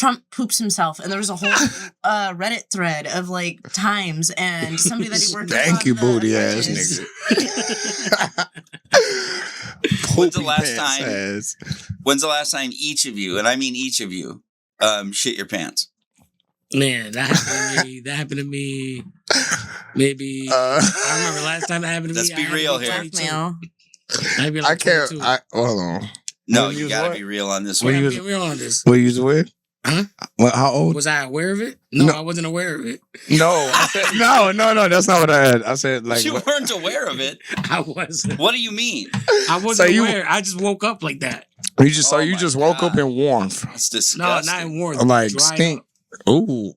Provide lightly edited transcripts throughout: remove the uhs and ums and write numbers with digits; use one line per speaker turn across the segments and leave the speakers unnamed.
Trump poops himself, and there was a whole Reddit thread of like times and somebody that he worked with.
Thank you, booty ass
fridges.
nigga.
When's the
Poopy
last
pants
time?
ass.
When's the last time each of you, and I mean each of you, shit your pants?
Man, that happened to me. Maybe I remember last time that happened to me.
Let's be real here.
Blackmail.
Maybe
I
like
can't.
22.
Hold on.
No,
When
you
you
gotta
what?
be real on this
When
one.
you
Yeah, we're on this.
What you was with?
Huh?
Well, how old?
Was I aware of it? No,
No.
I wasn't aware of it.
No, I said, no. That's not what I had. I said like.
You weren't aware of it.
I wasn't.
What do you mean?
I wasn't
So you-
aware. I just woke up like that.
You just
Oh
you
my
just woke up
God.
in warmth,
That's
No,
disgusting.
not in warm.
like
Dried
stink.
up.
Ooh,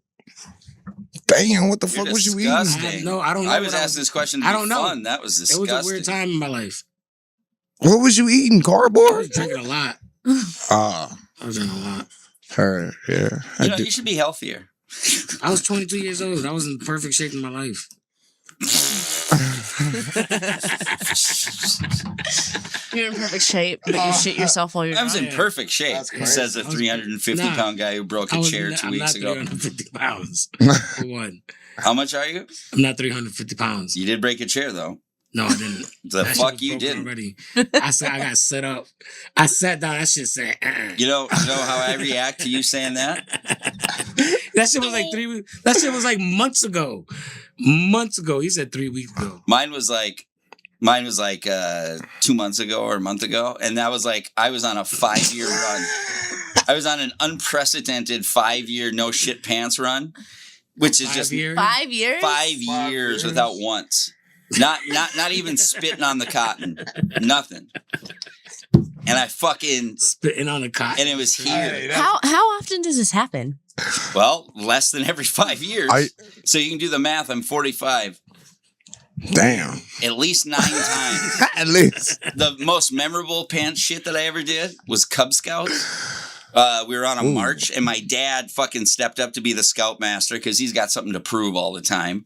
damn! What the
You're
fuck was you
disgusting.
eating?
No, I don't know.
I was
what
asking this question to
I
be
don't know.
fun. That was
It
disgusting.
was a weird time in my life.
What was you eating?
I was
Cardboard?
drinking a lot.
Ah,
I was drinking a lot.
her, yeah. I
You know,
do.
you should be healthier.
I was 22 years old. I was in perfect shape in my life.
You're in perfect shape, but you shit yourself while you're
I was in
Yeah.
perfect shape,
That's crazy.
says a
I was-
350-pound guy who broke a chair 2
I'm
weeks
not
ago.
350 pounds. For one.
How much are you?
I'm not 350 pounds.
You did break a chair, though.
No, I didn't.
The
That shit
fuck
was
you
broken
didn't.
Already. I got set up. I sat down. That shit said.
You know how I react to you saying that?
That shit was like 3 weeks. That shit was like months ago. Months ago. He said 3 weeks ago.
Mine was like 2 months ago or a month ago, and that was like I was on a 5-year run. I was on an unprecedented 5-year no shit pants run, which is
5
just
years?
5 years.
5 years without once. Not even spitting on the cotton. Nothing. And I fucking
Spitting on the cotton.
and it was here.
How often does this happen?
Well, less than every 5 years.
I-
So you can do the math. I'm 45.
Damn.
At least 9 times.
At least.
The most memorable pants shit that I ever did was Cub Scouts. We were on a
Ooh.
march, and my dad fucking stepped up to be the scoutmaster because he's got something to prove all the time.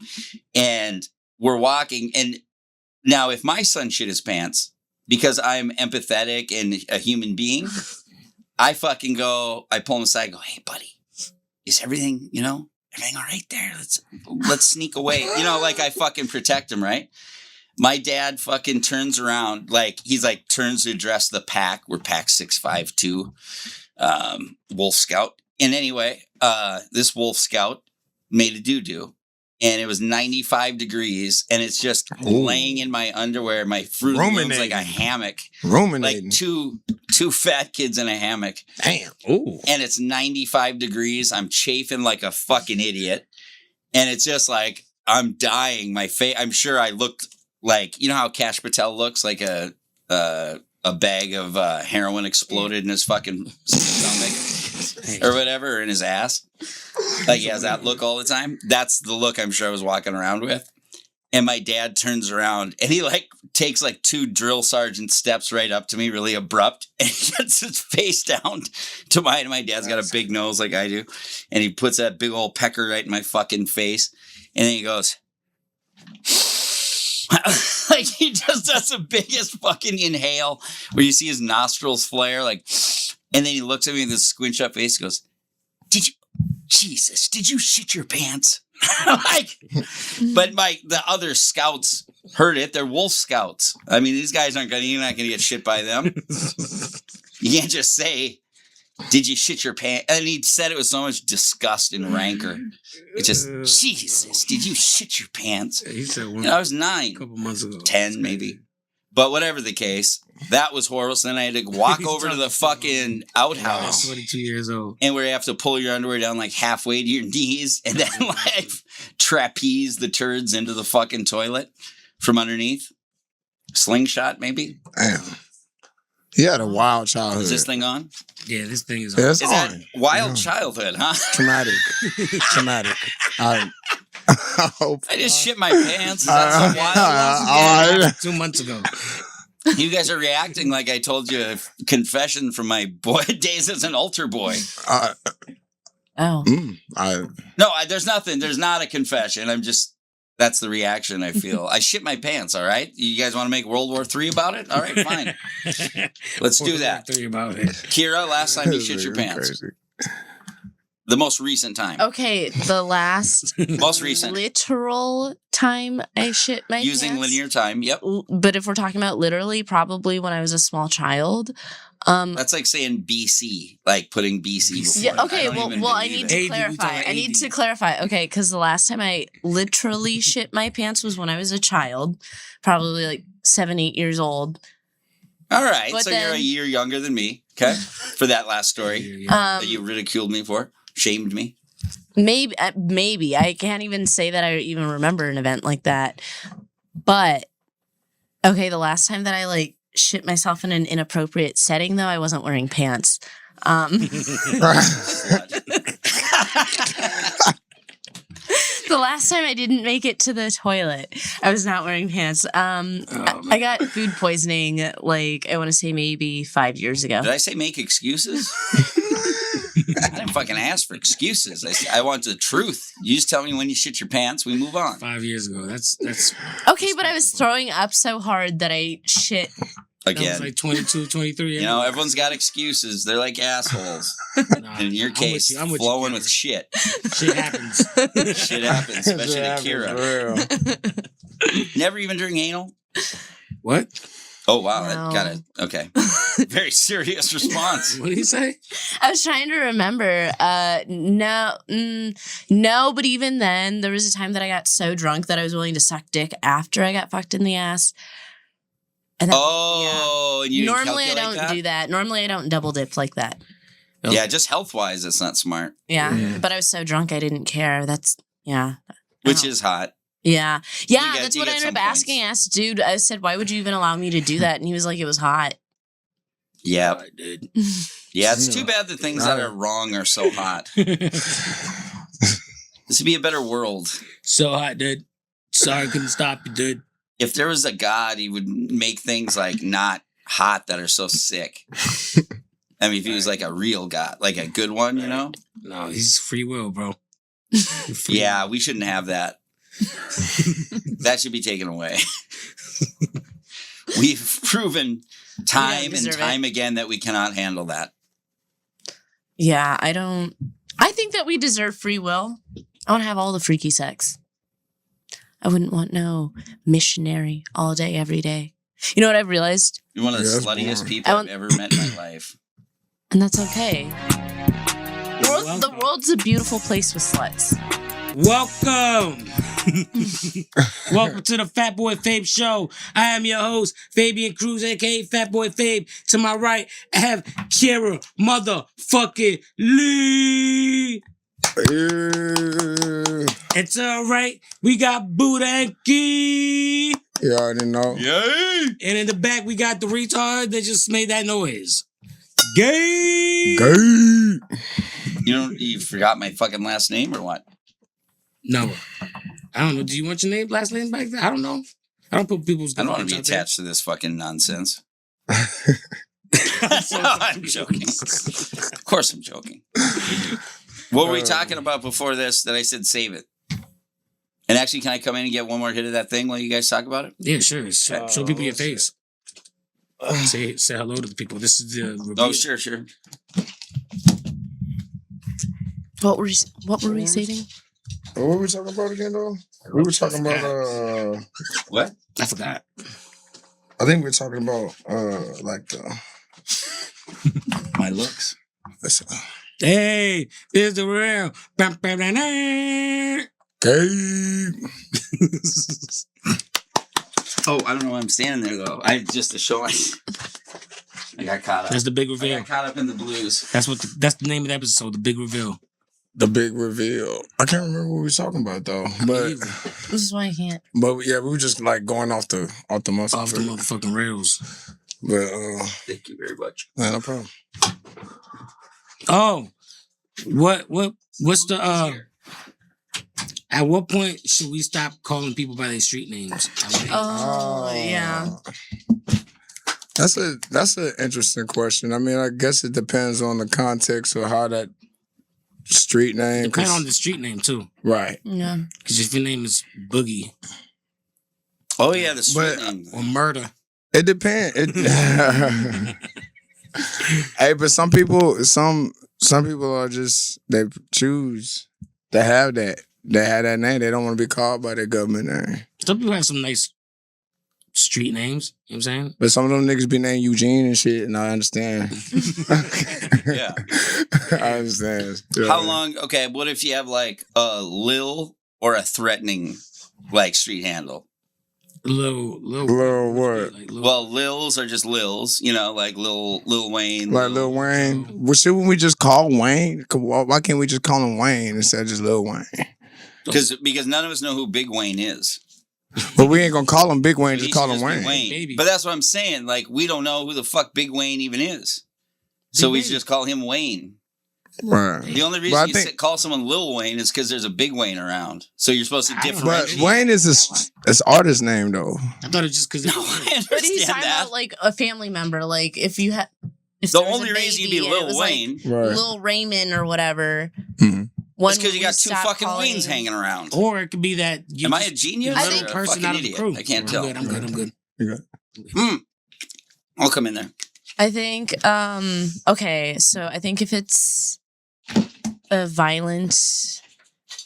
And we're walking, and now if my son shit his pants, because I'm empathetic and a human being, I fucking go, I pull him aside and go, hey, buddy, is everything, everything all right there? Let's sneak away. Like I fucking protect him, right? My dad fucking turns around, turns to address the pack. We're pack 652, Wolf Scout. And anyway, this Wolf Scout made a doo-doo. And it was 95 degrees, and it's just laying in my underwear. My fruit looks like a hammock, like
Ruminating.
two fat kids in a hammock.
Damn. Ooh.
And it's 95 degrees. I'm chafing like a fucking idiot, and it's just like I'm dying. My face. I'm sure I looked like how Kash Patel looks like a bag of heroin exploded in his fucking stomach or whatever, or in his ass. Like he has that look all the time. That's the look I'm sure I was walking around with. And my dad turns around and he takes 2 drill sergeant steps right up to me, really abrupt, and he gets his face down to mine. My dad's got a big nose like I do. And he puts that big old pecker right in my fucking face. And then he goes, like he just does the biggest fucking inhale where you see his nostrils flare, and then he looks at me with this squint shut face and goes, did you shit your pants? But the other scouts heard it. They're Wolf Scouts. I mean, these guys you're not gonna get shit by them. You can't just say, did you shit your pants? And he said it with so much disgust and rancor. It's just, Jesus, did you shit your pants?
He said one
I was 9,
a couple months ago.
10 maybe. But whatever the case, that was horrible. So then I had to walk
He's
over to the
talking
fucking outhouse.
22 years old.
And where you have to pull your underwear down halfway to your knees and then trapeze the turds into the fucking toilet from underneath. Slingshot, maybe?
Damn. He had a wild childhood.
Is this thing on?
Yeah, this thing is.
Yeah, it's
Is that
on.
wild
Yeah.
childhood, huh?
Traumatic. Traumatic. I hope.
I just shit my pants. Is that so wild?
All right.
2 months ago.
You guys are reacting like I told you a confession from my boy days as an altar boy.
Oh.
No, there's nothing. There's not a confession. That's the reaction I feel. I shit my pants, all right? You guys want to make World War III about it? All right, fine. Let's do that.
Three about it.
Kira, last time you shit your pants.
Crazy.
The most recent time.
Okay, the last
Most recent.
literal time I shit my
Using
pants.
linear time. Yep.
But if we're talking about literally, probably when I was a small child.
That's like saying BC, like putting BC before.
Yeah,
it.
okay,
I don't even
I
believe
need
it.
to
AD, we talking
clarify.
about
I need
AD.
to clarify. Okay, because the last time I literally shit my pants was when I was a child, probably like 7, 8 years old.
All right,
But
so you're a
then-
year younger than me. Okay, for that last story that you ridiculed me for, shamed me.
Maybe I can't even say that I even remember an event like that. But okay, the last time that I like shit myself in an inappropriate setting, though, I wasn't wearing pants. The last time I didn't make it to the toilet, I was not wearing pants. I got food poisoning, like, I want to say maybe 5 years ago.
Did I say make excuses? I didn't fucking ask for excuses. I want the truth. You just tell me when you shit your pants. We move on.
5 years ago. That's
Okay, but I was throwing up so hard that I shit.
that was
Again,
like 22, 23.
you know, everyone's got excuses. They're like assles.
Nah,
In your
I'm
case,
with you,
flowing
Kira.
with shit.
Shit happens.
Shit happens, especially to Kira.
Real.
Never even during anal?
What?
Oh, wow.
No.
That got it. Okay. Very serious response.
What did he say?
I was trying to remember. No, but even then, there was a time that I got so drunk that I was willing to suck dick after I got fucked in the ass. And that-
Oh, and you didn't
Normally I
calculate
don't
that?
do that. Normally I don't double dip like that.
Yeah, just health-wise, it's not smart.
Yeah.
Yeah.
But I was so drunk I didn't care. That's yeah.
Which
Oh.
is hot.
Yeah. Yeah, that's
you
what I
get
ended
some
up asking. I asked dude, I said, why would you even allow me to do that? And he was like, it was hot.
Yeah.
I did.
Yeah, it's too bad the things that are wrong are so hot. This would be a better world.
So hot, dude. Sorry, couldn't stop you, dude.
If there was a God, he would make things like not hot that are so sick. I mean, if he was like a real God, like a good one, you know?
No, he's free will, bro.
Yeah, we shouldn't have that. That should be taken away. We've proven time and
deserve
time again that we cannot handle that.
Yeah, I think that we deserve free will. I want to have all the freaky sex. I wouldn't want no missionary all day, every day. You know what I've realized?
You're one of the
Yeah, that's
sluttiest
boring.
people
I
I've ever met in my life.
And that's okay. The
welcome.
world's a beautiful place with sluts.
Welcome. Welcome to the Fat Boy Fabe Show. I am your host, Fabian Cruz, aka Fat Boy Fabe. To my right, I have Kira motherfucking Lee.
Yeah.
It's all right. We got Buddha and Key.
You already know.
Yay!
And in the back, we got the retard that just made that noise. Gay.
Gay.
You forgot my fucking last name or what?
No. I don't know. Do you want your name, last name back there? I don't know. I don't put people's.
I don't want to be
out there.
attached to this fucking nonsense.
So
No, I'm joking. Of course I'm joking. What were we talking about before this that I said save it? And actually, can I come in and get one more hit of that thing while you guys talk about it?
Yeah, sure. Show people your face. Say hello to the people. This is the review.
Oh, sure.
What were we saying?
What were we talking about again, though? We were talking about,
What?
I forgot.
I think we were talking about, like the,
My looks.
listen,
Hey, there's the real. Bam, bam, bam, bam.
gay.
Oh, I don't know why I'm standing there though. I just to show. I got caught up.
That's the big
I
reveal.
got caught up in the blues.
That's the name of the episode. The big reveal.
The big reveal. I can't remember what we were talking about, though. But,
This is why I can't.
yeah, we were just, like, going off the muscle.
Off the motherfucking rails.
But,
Thank you very much.
no problem.
Oh, what's the at what point should we stop calling people by their street names?
Oh, yeah.
That's an interesting question. I mean, I guess it depends on the context of how that street name.
Depend on the street name too.
Right.
Yeah.
Because if your name is Boogie
Oh yeah, the street
But-
name.
or Murder,
It depends. Hey, but some people, some some people are just they choose to have that. They have that name. They don't want to be called by their government name.
Some people have some nice street names. You know what I'm saying?
But some of them niggas be named Eugene and shit, and I understand.
Yeah.
I understand. Yeah.
How long? Okay, what if you have like a Lil or a threatening like street handle?
Lil
what?
Like Lil,
Well, Lils are just Lils, you know, like Lil Wayne.
Like Lil Wayne? Well, shouldn't we just call Wayne? Why can't we just call him Wayne instead of just Lil Wayne?
Because none of us know who Big Wayne is.
But we ain't gonna call him Big Wayne,
He
just call
should
him
be
Wayne.
Baby.
But that's what I'm saying. Like, we don't know who the fuck Big Wayne even is. So
Big
we
Baby.
just call him Wayne.
Right.
The only
But
reason
I
you
think-
call someone Lil Wayne is because there's a Big Wayne around. So you're supposed to
I don't know.
But
differentiate.
Wayne is his artist name though.
I thought it was just because
No, I
But he's
understand
talking
that.
about like a family member. Like if you had, if
The
there was
only
a
reason you'd
baby
be
and it
Lil
was, like,
Wayne
Right.
Lil Raymond or whatever.
Mhm.
When
is because you
we
got two
stop
fucking
calling
Waynes
him-
hanging around.
or it could be that you
Am I
just-
a genius
you're
I
a
think-
little
or a
person
fucking
out of the
idiot?
crew.
I can't tell.
I'm good.
You got-
I'll come in there.
I think okay, so I think if it's a violent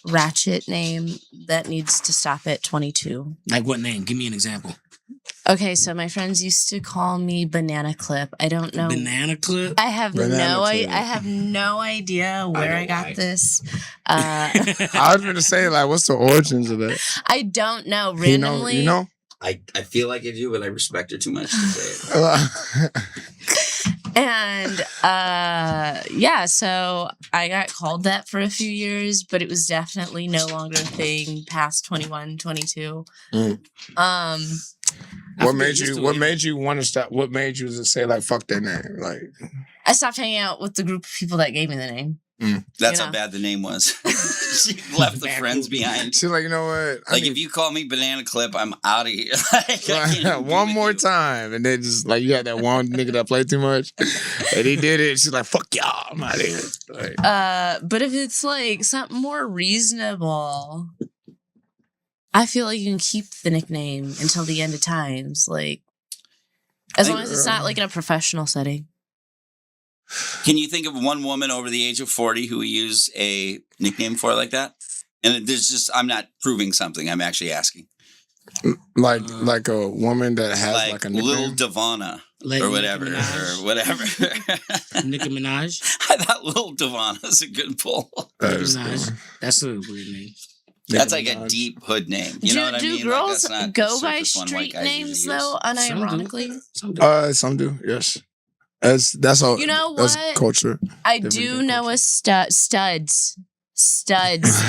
ratchet name, that needs to stop at 22.
Like what name? Give me an example.
Okay, so my friends used to call me Banana Clip. I don't know.
Banana clip.
I have
Banana Clip.
I have no idea where
know
I got
why.
this.
I was gonna say, like, what's the origins of that?
I don't know.
You know,
Randomly,
you know?
I feel like I do, but I respect her too much to say it.
and yeah, so I got called that for a few years, but it was definitely no longer a thing past 21, 22.
Mm.
I
What
forget,
made
used
you?
to
What
live-
made you want to stop? What made you to say like fuck that name? Like,
I stopped hanging out with the group of people that gave me the name.
That's
You
how
know.
bad the name was. She left the
Bad
friends
movie.
behind.
she's like, you know what? I
Like,
need-
if you call me Banana Clip, I'm out of here. Like, I can't even be
one
with
more
you.
time, and then just like you had that one nigga that played too much, and he did it. She's like, "Fuck y'all, I'm out of here." Like,
But if it's like something more reasonable, I feel like you can keep the nickname until the end of times. Like, as long as it's not like in a professional setting.
Can you think of one woman over the age of 40 who we use a nickname for like that? And there's just, I'm not proving something. I'm actually asking.
like a woman that has like,
Like
a
Lil
nickname.
Devana
Like
or
Nicki
whatever.
Minaj.
Or whatever.
Nicki Minaj.
I thought Lil Devana's a good pull.
That
Nicki
is
Minaj.
cool.
That's a weird name.
That's
Nicki
like a
Minaj.
deep hood name. You know what I
do
mean?
girls
like, that's not
go
the
by
surface one white
street
guys
names
usually use.
though, unironically?
Some do.
Some do, yes. That's all.
You know
That's
what?
culture.
I
Different
do
day
know
culture.
a studs.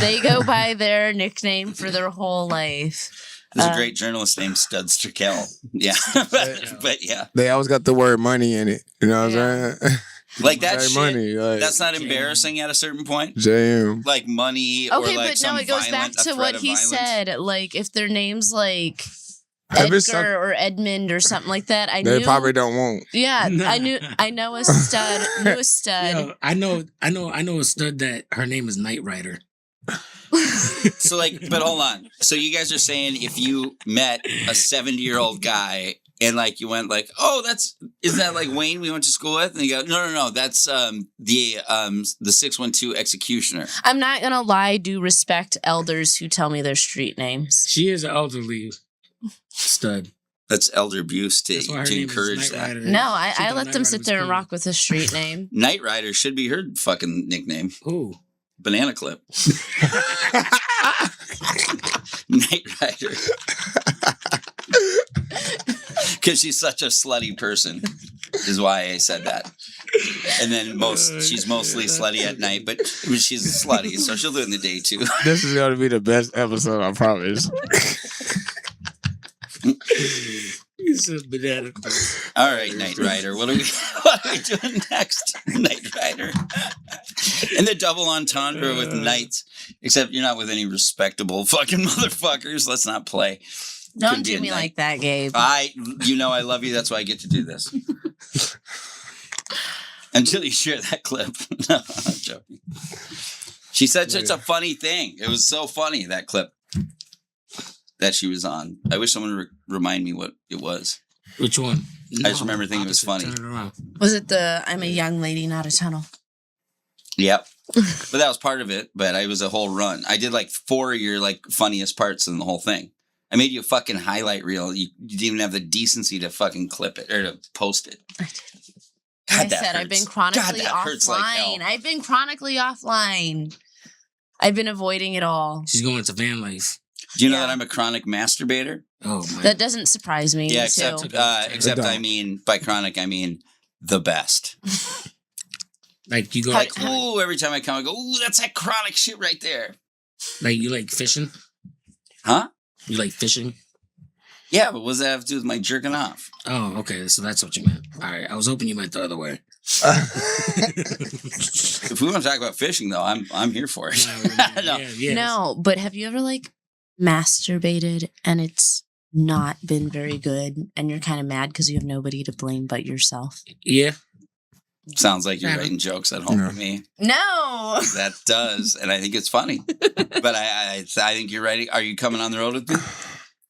They go by their nickname for their whole life.
There's a great journalist named Stud Strackel. Yeah. but yeah.
They always got the word money in it. You know what I'm saying?
Like that
J
shit,
money. Like,
that's not embarrassing at a certain point.
JM.
Like money or
Okay,
like
but no,
some
it goes back
violent- a
to
threat
what
of
he
violence.
said. Like if their name's like
If
Edgar
it's some-
or Edmund or something like that, I
They
knew.
probably don't want.
Yeah,
Nah.
I know a stud. Knew a stud.
Yo, I know a stud that her name is Knight Rider.
So like, but hold on. So you guys are saying if you met a 70-year-old guy and like you went like, oh, is that like Wayne we went to school with? And you go, no, that's the 612 executioner.
I'm not gonna lie. Do respect elders who tell me their street names.
She is an elderly stud.
That's elder abuse
That's why her
to
name
encourage
is Knight
that.
Rider.
No, I
She thought
let
Knight
them
Rider
sit
was
there and
cool.
rock with a street name.
Knight Rider should be her fucking nickname.
Who?
Banana Clip. Knight Rider. Because she's such a slutty person, is why I said that. And then she's mostly slutty at night, but she's slutty, so she'll do it in the day too.
This is going to be the best episode, I promise.
It's a banana.
All right, Knight Rider. What are we doing next, Knight Rider? And the double entendre with knights, except you're not with any respectable fucking motherfuckers. Let's not play.
Don't
Could be
do
a
me
knight.
like that, Gabe.
I love you. That's why I get to do this. Until you share that clip. No, I'm joking. She said such a funny thing. It was so funny, that clip that she was on. I wish someone would remind me what it was.
Which one?
I just remember thinking it was funny.
Turn it around.
Was it the "I'm a young lady, not a tunnel"?
Yep. But that was part of it. But I was a whole run. I did like 4 of your like funniest parts in the whole thing. I made you a fucking highlight reel. You didn't even have the decency to fucking clip it or to post it.
I did.
God,
I
that
said I've
hurts.
been chronically
God, that hurts like hell.
offline. I've been chronically offline. I've been avoiding it all.
She's going into van life.
Do you know
Yeah.
that I'm a chronic masturbator?
Oh my.
That doesn't surprise me.
Yeah,
too.
except I
don't.
mean by chronic I mean the best.
Like you go
Like, ooh, every time I come, I go, ooh, that's that chronic shit right there.
like you like fishing?
Huh?
You like fishing?
Yeah, but what does that have to do with my jerking off?
Oh, okay. So that's what you meant. All right. I was hoping you meant the other way.
If we want to talk about fishing, though, I'm here for it. No.
Yeah.
No, but have you ever like masturbated and it's not been very good and you're kind of mad because you have nobody to blame but yourself?
Yeah.
Sounds like you're
Yeah.
writing jokes at home
Yeah.
with me.
No.
That does, and I think it's funny. But I think you're writing. Are you coming on the road with me?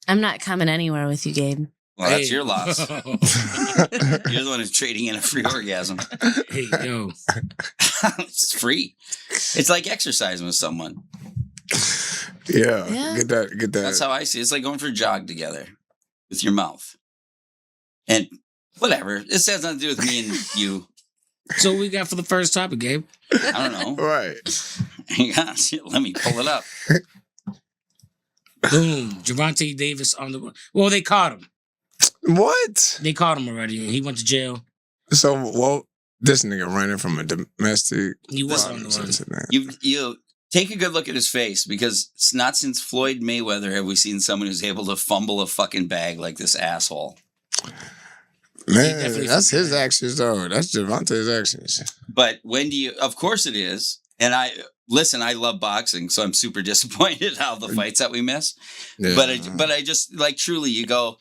I'm not coming anywhere with you, Gabe.
Well, that's
Hey.
your loss. You're the one who's trading in a free orgasm.
Hey, yo.
It's free. It's like exercising with someone.
Yeah,
Yeah.
get that.
That's how I see it. It's like going for a jog together with your mouth. And whatever. This has nothing to do with me and you.
So what we got for the first topic, Gabe?
I don't know.
Right.
Hang on. Let me pull it up.
Boom. Javante Davis on the... Well, they caught him.
What?
They caught him already. He went to jail.
So, well, this nigga running from a domestic.
He was
This-
on the
What's
run.
his name?
You take a good look at his face because it's not since Floyd Mayweather have we seen someone who's able to fumble a fucking bag like this asshole.
Man,
definitely
that's
forgot
his
that.
actions, though. That's Javante's actions.
But when do you? Of course it is. And I love boxing, so I'm super disappointed how the fights that we miss.
Yeah.
But I just like truly, you go.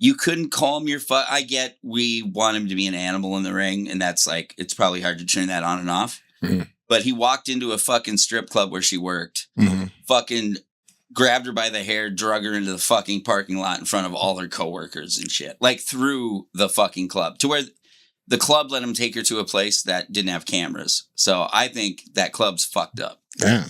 You couldn't calm your I get we want him to be an animal in the ring, and that's like it's probably hard to turn that on and off.
Mhm.
But he walked into a fucking strip club where she worked,
Mhm.
fucking grabbed her by the hair, drug her into the fucking parking lot in front of all her coworkers and shit, like through the fucking club to where the club let him take her to a place that didn't have cameras. So I think that club's fucked up,
Damn.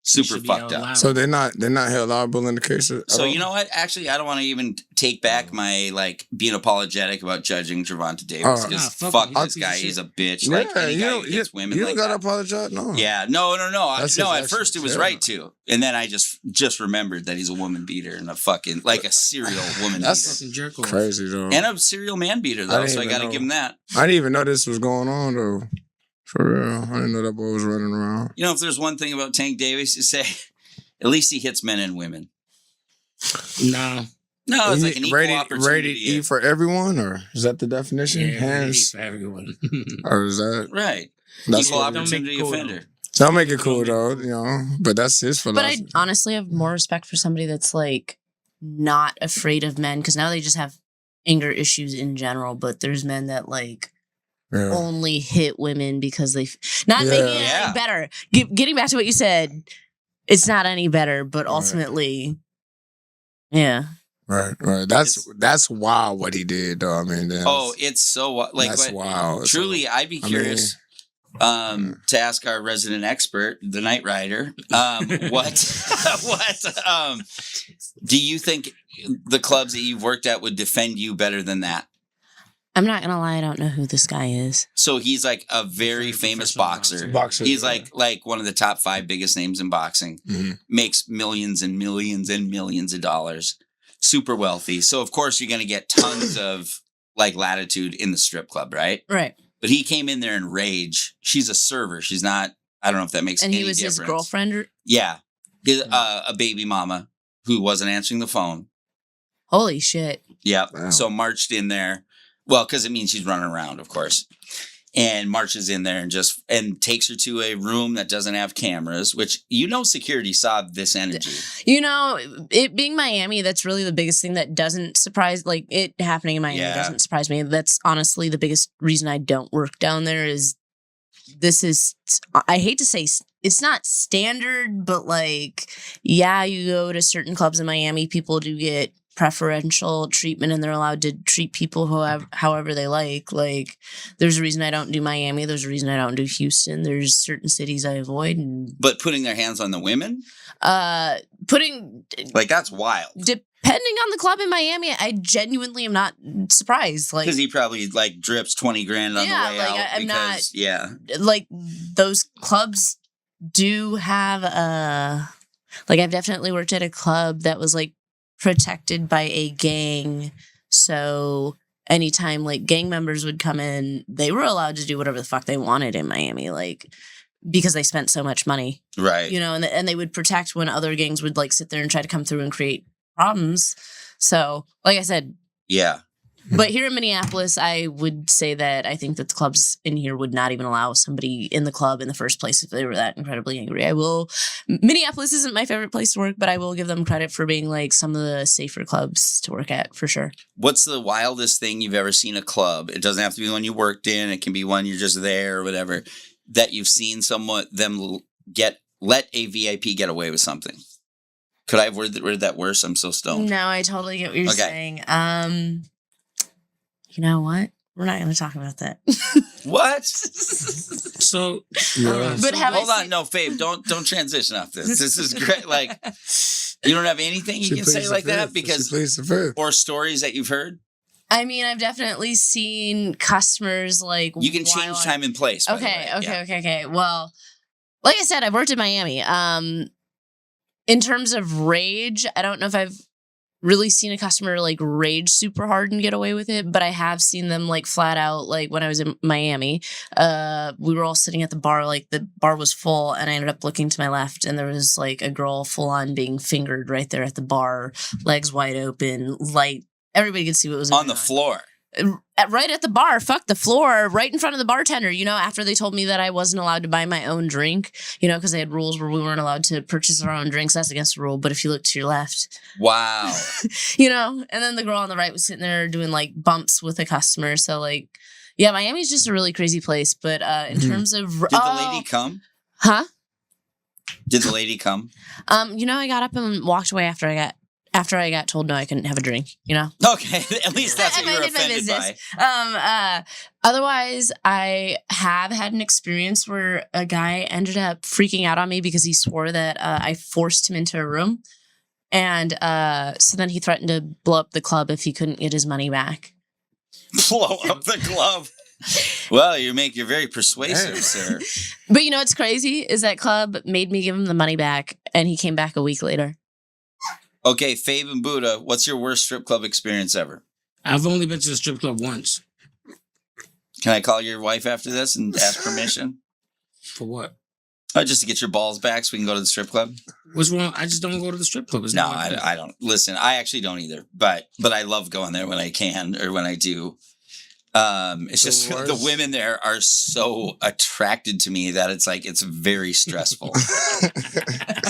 super
Should be
fucked up.
allowed.
So they're not held liable in the case of.
So you know what? Actually, I don't want to even take back my like being apologetic about judging Javante Davis
Oh.
because
Nah, fuck
fuck
him. He's a
this
piece
guy.
of
He's
shit.
a bitch.
Yeah,
Like any
you
guy
don't,
who gets women
you
like
don't gotta
that.
apologize. No.
Yeah, no.
That's
No,
his
at first it was
actions,
right
yeah.
to, and then I just remembered that he's a woman beater and a fucking like a serial woman
That's
beater
Fucking jerk off.
Crazy though.
and a serial man beater
I
though.
didn't
So I
even
got to
know.
give him that.
I didn't even know this was going on though. For real, I didn't know that boy was running around.
You know, if there's one thing about Tank Davis, you say at least he hits men and women.
Nah.
No, it's like an equal
rated
opportunity.
E for everyone, or is that the definition?
Yeah,
Hands,
for everyone.
or is that?
Right.
That's
Equal
what.
Don't make it
opportunity
cool,
offender.
Don't make it cool though, you know. But that's his
But I
philosophy.
honestly have more respect for somebody that's like not afraid of men because now they just have anger issues in general. But there's men that like
Yeah.
only hit women because they not
Yeah.
making it
Yeah.
any better. Getting back to what you said, it's not any better, but
Right.
ultimately, yeah.
Right. That's wild what he did though. I mean,
Oh, it's so like
that's
what,
wild.
truly, I'd be
I
curious to ask our resident expert, the Night Rider, what do you think the clubs that you've worked at would defend you better than that?
I'm not gonna lie, I don't know who this guy is.
So he's like a very famous boxer.
Boxer,
He's
yeah.
like one of the top 5 biggest names in boxing.
Mhm.
Makes millions and millions and millions of dollars. Super wealthy. So of course you're gonna get tons of like latitude in the strip club, right?
Right.
But he came in there in rage. She's a server. She's not. I don't know if that makes
And
any
he was
difference.
his girlfriend.
Yeah, a baby mama who wasn't answering the phone.
Holy shit.
Yep.
Wow.
So marched in there. Well, because it means she's running around, of course. And marches in there and takes her to a room that doesn't have cameras, which security saw this energy.
You know, it being Miami, that's really the biggest thing that doesn't surprise, like it happening in Miami
Yeah.
doesn't surprise me. That's honestly the biggest reason I don't work down there is I hate to say it's not standard, but like, yeah, you go to certain clubs in Miami, people do get preferential treatment and they're allowed to treat people however they like. Like, there's a reason I don't do Miami. There's a reason I don't do Houston. There's certain cities I avoid. And
But putting their hands on the women,
putting
like that's wild.
depending on the club in Miami, I genuinely am not surprised. Like,
Because he probably like drips 20 grand on
Yeah,
the way
like,
out.
I'm not-
because, yeah.
like those clubs do have like I've definitely worked at a club that was like protected by a gang, so anytime like gang members would come in, they were allowed to do whatever the fuck they wanted in Miami, like because they spent so much money,
Right.
you know, and they would protect when other gangs would like sit there and try to come through and create problems. So like I said,
Yeah.
but here in Minneapolis, I would say that I think that the clubs in here would not even allow somebody in the club in the first place if they were that incredibly angry. Minneapolis isn't my favorite place to work, but I will give them credit for being like some of the safer clubs to work at for sure.
What's the wildest thing you've ever seen a club? It doesn't have to be one you worked in. It can be one you're just there or whatever, that you've seen let a VIP get away with something. Could I have worded that worse? I'm so stoned.
No, I totally get what you're
Okay.
saying. You know what? We're not going to talk about that.
What?
So,
Yeah.
But have
Hold
I
on,
seen-
no, Fabe, don't transition off this. This is great. Like, you don't have anything you can say like that because,
please the fifth.
or stories that you've heard.
I mean, I've definitely seen customers like.
You can
while
change
I'm-
time and place. by the way. Yeah.
Okay. Well, like I said, I've worked in Miami. In terms of rage, I don't know if I've really seen a customer like rage super hard and get away with it, but I have seen them like flat out, like when I was in Miami, we were all sitting at the bar, like the bar was full and I ended up looking to my left and there was like a girl full on being fingered right there at the bar, legs wide open, light. Everybody could see what was
On
going
the floor.
Right at the bar, fuck the floor, right in front of the bartender, you know, after they told me that I wasn't allowed to buy my own drink, you know, because they had rules where we weren't allowed to purchase our own drinks. That's against the rule. But if you look to your left,
Wow.
you know, and then the girl on the right was sitting there doing like bumps with a customer. So like, yeah, Miami's just a really crazy place. But in terms of,
Did the lady come?
huh?
Did the lady come?
You know, I got up and walked away after I got told no, I couldn't have a drink, you know?
Okay, at least that's what
I
you're
minded my
offended
business.
by.
Otherwise, I have had an experience where a guy ended up freaking out on me because he swore that I forced him into a room. And so then he threatened to blow up the club if he couldn't get his money back.
Blow up the glove. Well, you're very persuasive,
Damn.
sir.
But you know what's crazy is that club made me give him the money back and he came back a week later.
Okay, Fabe and Buddha, what's your worst strip club experience ever?
I've only been to the strip club once.
Can I call your wife after this and ask permission?
For what?
Just to get your balls back so we can go to the strip club?
What's wrong? I just don't go to the strip club. It's
No,
not my thing.
I don't. Listen, I actually don't either. But I love going there when I can or when I do. It's
The
just the
worst.
women there are so attracted to me that it's very stressful,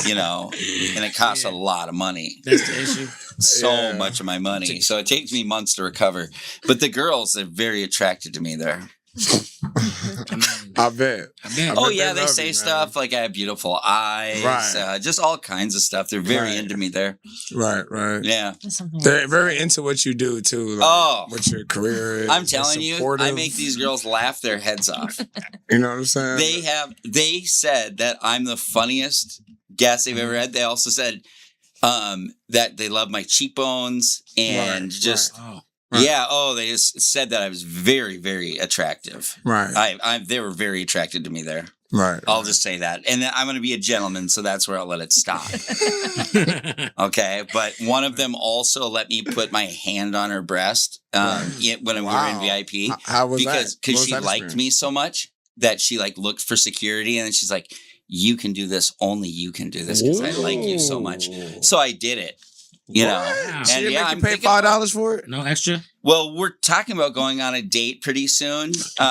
you know, and it costs a lot of money.
That's the issue.
So
Yeah.
much of my money. So it takes me months to recover. But the girls are very attracted to me there.
I mean,
I bet.
I bet.
Oh
bet
yeah,
they
they
love
say
you, man.
stuff like I have beautiful eyes,
Right.
just all kinds of stuff. They're very
Right.
into me there.
Right.
Yeah.
That's something
They're very into what you do too. Like,
Oh.
what your career is.
I'm
They're
telling you, I
supportive.
make these girls laugh their heads off.
You know what I'm saying?
They said that I'm the funniest guest they've ever had. They also said that they love my cheekbones and
Right,
just
Oh,
Right.
yeah. Oh, they just said that I was very, very attractive.
Right.
They were very attracted to me there.
Right.
I'll just say that. And then I'm going to be a gentleman, so that's where I'll let it stop. Okay. But one of them also let me put my hand on her breast when we were in
Wow.
VIP
How was
because
that? What was
she
that
liked
experience?
me so much that she like looked for security and then she's like, you can do this. Only you can do this because I like you so much.
Ooh.
So I did it, you know.
Wow.
She
And
didn't
yeah,
make
I'm
you pay
thinking-
$5 for it?
no extra?
Well, we're talking about going on a date pretty soon, or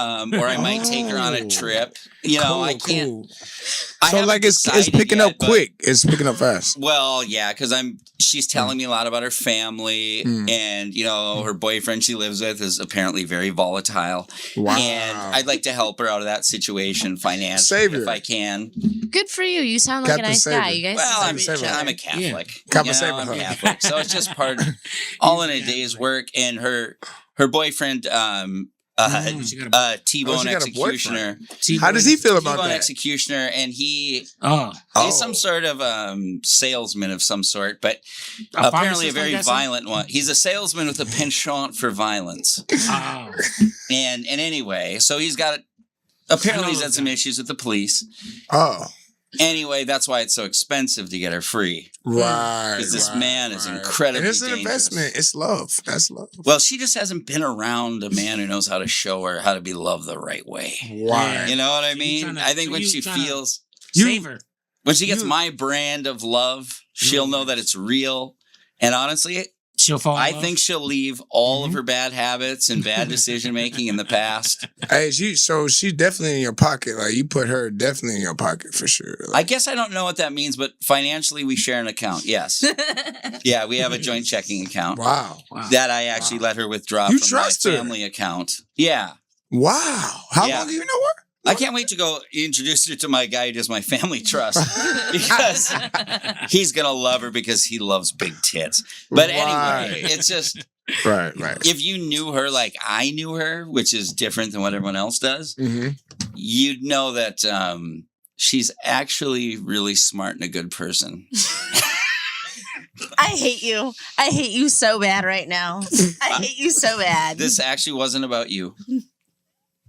I might take her on a trip. You know, I can't.
Cool.
I
So
haven't
like it's
decided
picking
yet,
up
but-
quick. It's picking up fast.
Well, yeah, because she's telling me a lot about her family, and you know, her boyfriend she lives with is apparently very volatile.
Wow.
And I'd like to help her out of that situation financially
Save her.
if I can.
Good for you. You sound like
Captain
a nice
Saber.
guy. You guys
Well,
deserve each
Saber.
other.
I'm a Catholic.
Captain
You know,
Saber,
I'm
huh?
Catholic, so it's just part all in a day's work. And her boyfriend,
She got a
T-Bone
Oh, she got a
Executioner,
How does he feel about
T-Bone
that?
Executioner, and he's
Oh,
some sort of salesman of some sort, but
a
apparently
pharmacist,
a
I'm
very
guessing?
violent one. He's a salesman with a penchant for violence.
Oh.
And anyway, so apparently he's
those
had some
guys.
issues with the police.
Oh,
Anyway, that's why it's so expensive to get her free.
right.
Because this
right,
man is
right.
incredibly
And it's an
dangerous.
investment. It's love. That's love.
Well, she just hasn't been around a man who knows how to show her how to be loved the right way.
Why?
You know what I
So you
mean?
tryna-
I think
so
when
you
she
tryna-
feels,
Save her.
when she gets
you-
my brand of love, she'll know that it's real. And honestly,
She'll fall in
I
love.
think she'll leave all of her bad habits and bad decision making in the past.
Hey, she's definitely in your pocket. Like you put her definitely in your pocket for sure.
I
Like,
guess I don't know what that means, but financially we share an account. Yes. Yeah, we have a joint checking account
wow.
Wow.
that I actually let her withdraw
You
from
trust
my
her?
family account. Yeah.
Wow. How
Yeah.
long do you know her?
I can't wait to go introduce her to my guy who does my family trust because he's going to love her because he loves big tits. But anyway,
Right.
it's just
Right.
if you knew her like I knew her, which is different than what everyone else does,
Mm-hmm.
you'd know that she's actually really smart and a good person.
I hate you. I hate you so bad right now. I hate you so bad.
This actually wasn't about you.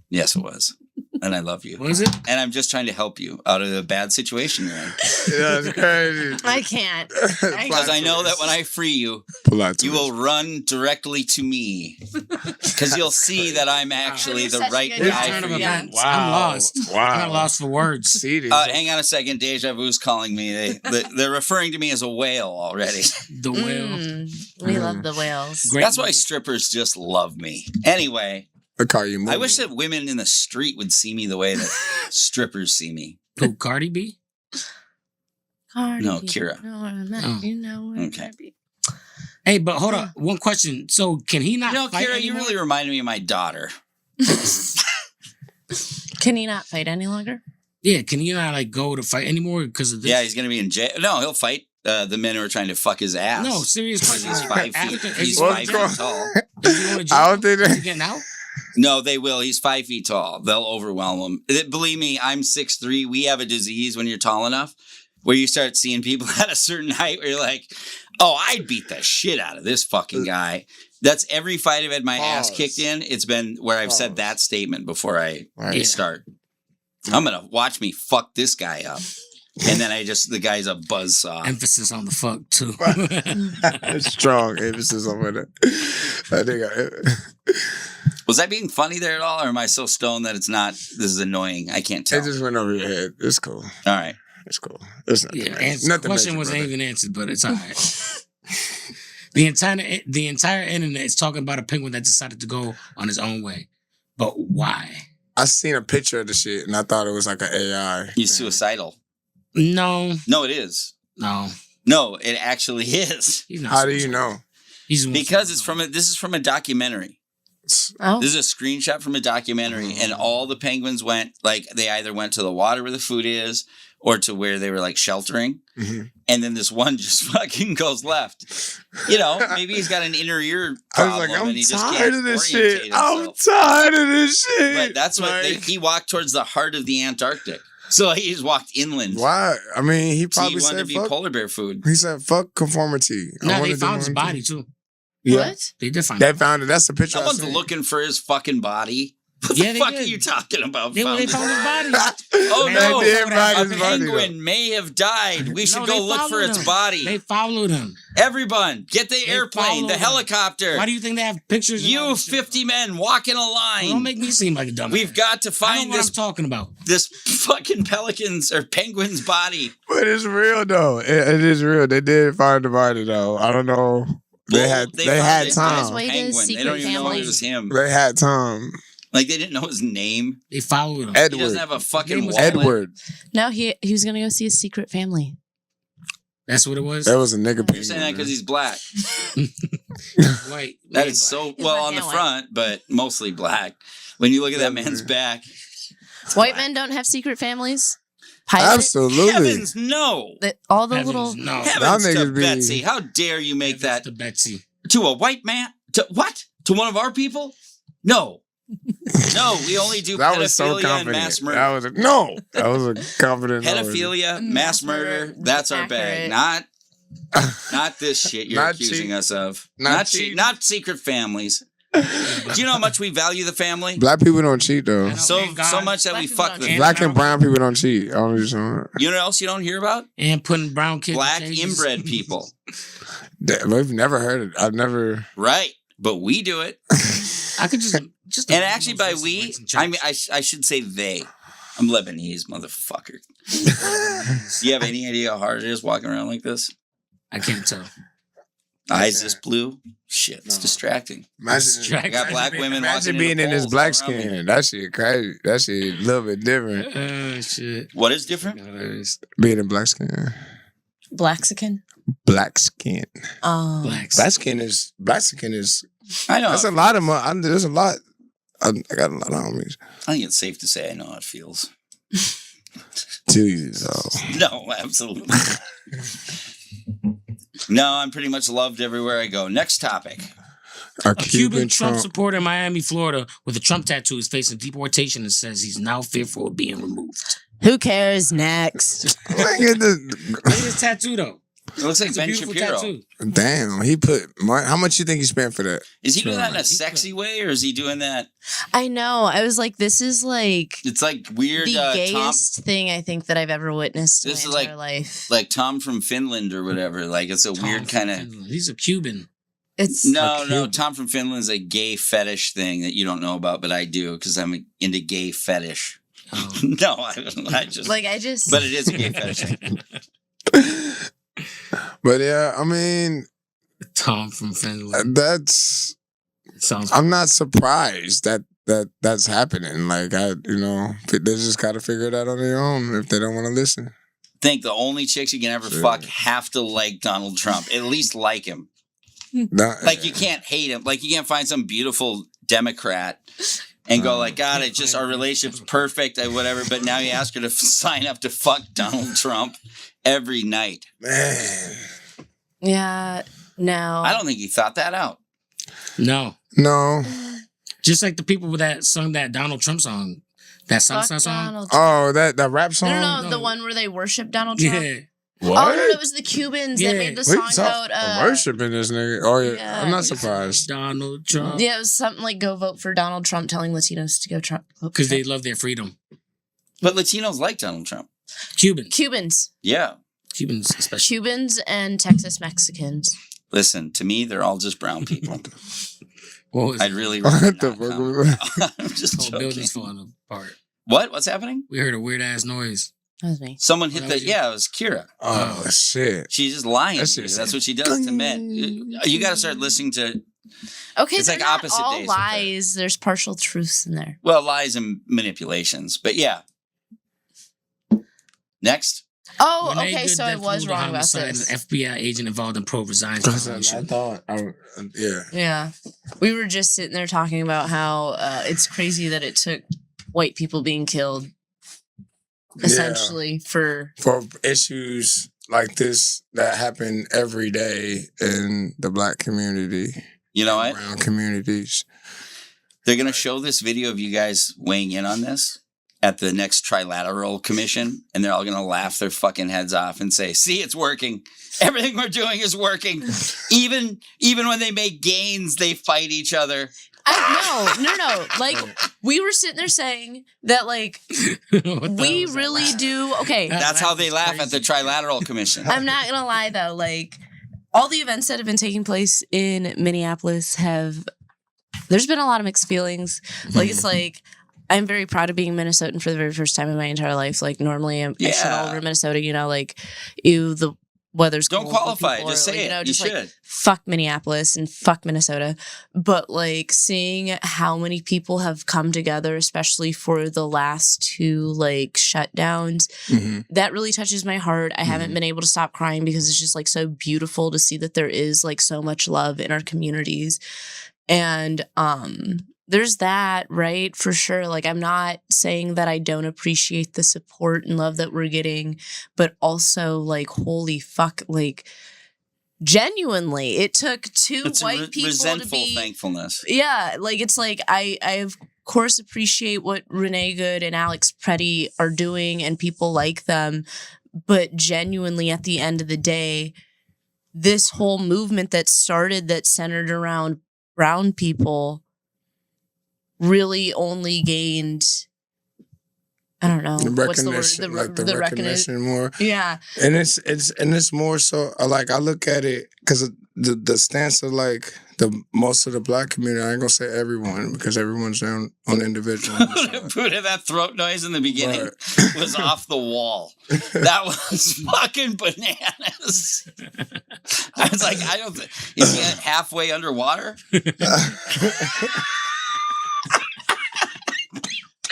Yes, it was. And I love you.
What is it?
And I'm just trying to help you out of the bad situation you're in.
That's crazy.
I can't.
Because I know that when I free you,
Plot
you
twist.
will run directly to me. Because you'll see that I'm actually
You're
the
such a
right
good
guy
guy.
Turn of
for you.
Yeah.
events. I'm lost.
Wow.
I'm not lost for words.
See this.
Hang on a second. Deja Vu's calling me. They're referring to me as a whale already.
The whale.
We love the whales.
Great
That's why
movie.
strippers just love me. Anyway,
I call you.
I wish that women in the street would see me the way that strippers see me.
Who, Cardi B?
Cardi
No,
B.
Kira.
No, I'm not,
Oh.
you know.
Okay.
Hey, but hold on. One question. So can he not
You know,
fight
Kira, you
anymore?
really reminded me of my daughter.
Can he not fight any longer?
Yeah, can he not like go to fight anymore because of this?
Yeah, he's going to be in jail. No, he'll fight the men who are trying to fuck his ass.
No, serious
Because
question.
he's 5 feet.
After-
He's
is
What's
five
he
going-
feet tall.
is he going to jail?
I don't think
Is he
that.
getting out?
No, they will. He's 5 feet tall. They'll overwhelm him. Believe me, I'm 6'3". We have a disease when you're tall enough where you start seeing people at a certain height where you're like, oh, I'd beat the shit out of this fucking guy. That's every fight I've had my ass
Pause.
kicked in. It's been where I've said
Pause.
that statement before I
Right.
start. I'm going to watch me fuck this guy up. And then the guy's a buzzsaw.
Emphasis on the fuck too.
Strong emphasis over that. I think
Was I being funny there at all? Or am I so stoned that this is annoying? I can't tell.
it just went over your head. It's cool.
All right.
It's cool. It's nothing.
Yeah,
major.
and the
Nothing
question
major,
wasn't
brother.
even answered, but it's all right. The entire internet is talking about a penguin that decided to go on his own way. But why?
I seen a picture of the shit and I thought it was like an AI.
He's
thing.
suicidal.
No,
No, it is.
no,
No, it actually is.
he's not.
How do you
suicidal.
know?
He's
Because this is from a documentary.
Oh,
This is a screenshot from a documentary, and all the penguins went they either went to the water where the food is or to where they were like sheltering.
Mhm.
And then this one just fucking goes left. You know, maybe he's got an inner ear
I was
problem
like, I'm
and he just
tired
can't
of this
orientate
shit. I'm
himself.
tired of this shit.
But that's what
Like,
he walked towards the heart of the Antarctic. So he just walked inland.
Why? I mean, he
So
probably
he wanted to
said
be
fuck.
polar bear food.
He said fuck conformity. I
No,
wanna
they
do
found
my
his
own
body
thing.
too.
Yeah.
what?
They did find
They
it.
found it. That's the picture.
Someone's
I seen.
looking for his fucking body. What
Yeah,
the
they
fuck
did.
are you talking about?
They found his body.
Oh,
Man,
no.
they
did
found
find
A
his body, though.
penguin may have died. We should
No,
go
they
look for
followed
its
him.
body.
They followed him.
Everyone, get the
They
airplane,
followed
the
him.
helicopter.
Why do you think they have pictures? and all
You
this shit?
50 men walk in a
Well,
line.
don't make me seem like a dumbass.
We've got to
I know
find
what
this
I'm talking about.
fucking pelican's or penguin's body.
But it's real though. It is real. They did find the body though. I don't know. They
Well,
had
they
had
found
Tom.
His way to
Penguin. They
secret
don't even know
family.
it was him.
They had Tom.
Like they didn't know his name.
They followed him.
He
Edward.
doesn't have a fucking
name was
wallet.
Edward.
No, he was gonna go see his secret family.
That's what it was.
That was a nigga.
You're saying that because he's black.
White.
That
man,
is so
He's
well
black
on the
and white.
front, but mostly black. When you look at that man's back,
White men don't have secret families. Pilot,
Absolutely.
heavens no.
all the
Heavens,
little.
no.
Heavens to
niggas be-
Betsy. How dare you make
Heavens
that
to Betsy.
to a white man? To what? To one of our people? No. No, we only do
That was so
pedophilia and
confident.
mass murder.
That was that was a confident.
Pedophilia, mass murder, that's our bag.
Accurate.
Not this shit you're
Not
accusing
cheat.
us of.
Not
Not
cheat.
not secret families. Do you know how much we value the family?
Black people don't cheat though.
I know.
So
And God.
so much that
Black
we
people
fuck
don't
the
cheat.
Black and brown people don't cheat. I don't just know.
You know what else you don't hear about?
And putting brown kids. in
Black
cages.
inbred people.
We've never heard it. I've never.
Right. But we do it.
I could just
And actually by we, I mean I should say they. I'm Lebanese, motherfucker. Do you have any idea how hard it is walking around like this?
I can't tell.
Eyes this blue? Shit, it's
No.
distracting.
Imagine,
I got black women
imagine
walking
being
into
in this
poles
black
around me.
skin. That shit crazy. That shit a little bit different.
Shit.
What is different?
No, that is
Being in black skin.
Blaxican.
Black skin.
blacks.
Black skin is.
I know.
That's a lot of. There's a lot. I got a lot of homies.
I think it's safe to say I know how it feels.
To you though.
No, absolutely. No, I'm pretty much loved everywhere I go. Next topic.
A
A Cuban Trump supporter in Miami, Florida, with a Trump tattoo is facing deportation and says he's now fearful of being removed.
Who cares? Next.
Look at his tattoo, though.
It looks like
It's a
Ben
beautiful
Shapiro.
tattoo.
Damn, he put. How much you think he spent for that?
Is he doing that in a
He
sexy way, or is he doing that?
I know. I was like, this is like
It's like weird.
the
Tom,
gayest thing I think that I've ever witnessed in
This
my
is
entire life.
like Tom from Finland or whatever. Like it's a weird kind of.
He's a Cuban.
It's
No,
A
no.
Cuban.
Tom from Finland is a gay fetish thing that you don't know about, but I do because I'm into gay fetish.
Oh.
No, I just.
like I just.
But it is a gay fetish thing.
But yeah, I mean,
Tom from Finland.
that's.
Sounds.
I'm not surprised that's happening. Like they just got to figure it out on their own if they don't want to listen.
Think the only chicks you can ever
Sure.
fuck have to like Donald Trump. At least like him. Like you can't hate him. Like you can't find some beautiful Democrat and go like, God, it's just our relationship's perfect, whatever. But now you ask her to sign up to fuck Donald Trump every night.
Man,
yeah. No.
I don't think he thought that out.
No.
no.
Just like the people with that sung that Donald Trump song. That
Fuck
song.
Donald Trump.
Oh, that rap song.
No,
No.
the one where they worship Donald Trump.
Yeah.
What?
Oh no, it was the Cubans
Yeah.
that made the
What you
song
talk-
about
worshiping this nigga. Oh yeah,
Yeah.
I'm not surprised.
Donald Trump.
Yeah, it was something like "Go vote for Donald Trump," telling Latinos to go Trump. vote for
Because they
Trump.
love their freedom.
But Latinos like Donald Trump.
Cubans.
Cubans,
Yeah.
Cubans especially.
Cubans, and Texas Mexicans.
Listen, to me, they're all just brown people.
What was
I'd really
What
rather
the
not
fuck
comment.
was
I'm just
whole
joking.
building's falling apart.
What? What's happening?
We heard a weird ass noise.
That was me.
Someone hit
That
the.
was you?
Yeah, it was Kira.
Oh shit.
She's just lying.
That
to you.
shit
That's
said,
what she does to men. You got to start listening to
Okay,
It's
they're
like
not
opposite
all
days with her.
lies. There's partial truths in there.
well lies and manipulations. But yeah. Next.
Oh,
Renee
okay. So I
Gooddeath
was
ruled a
wrong about
homicide.
this.
An FBI agent involved in Probe resigns.
I
from promotion.
thought. Yeah.
Yeah, we were just sitting there talking about how it's crazy that it took white people being killed, essentially, for
For issues like this that happen every day in the black community,
You know what?
brown communities.
They're going to show this video of you guys weighing in on this at the next Trilateral Commission, and they're all going to laugh their fucking heads off and say, see, it's working. Everything we're doing is working. Even when they make gains, they fight each other.
no. Like we were sitting there saying that, like
What the hell
we
was that
really
laugh?
do. Okay,
That's how they laugh at the Trilateral Commission.
I'm not gonna lie though. Like all the events that have been taking place in Minneapolis have. There's been a lot of mixed feelings. Like it's like. I'm very proud of being Minnesotan for the very first time in my entire life. Like normally I shit all
Yeah.
over Minnesota, you know, like the weather's
Don't
cold, but
qualify.
people
Just
are,
say
like,
it.
you know,
You
just like
should.
fuck Minneapolis and fuck Minnesota. But like seeing how many people have come together, especially for the last two like shutdowns,
Mhm.
that really touches my heart. I haven't
Mhm.
been able to stop crying because it's just like so beautiful to see that there is like so much love in our communities. And there's that, right? For sure. Like, I'm not saying that I don't appreciate the support and love that we're getting, but also like, holy fuck, like genuinely, it took two
It's
white people to
resentful
be
thankfulness.
yeah, like it's like I of course appreciate what Renee Good and Alex Preddy are doing and people like them, but genuinely at the end of the day, this whole movement that started that centered around brown people really only gained, I don't know,
The
what's the word?
recognition, like the
recognition.
recognition more.
Yeah.
And it's more so like I look at it because the stance of like the most of the black community. I ain't gonna say everyone because everyone's on individual.
Buddha, that throat noise in the beginning
But-
was off the wall. That was fucking bananas. I was like, I don't think, is he halfway underwater?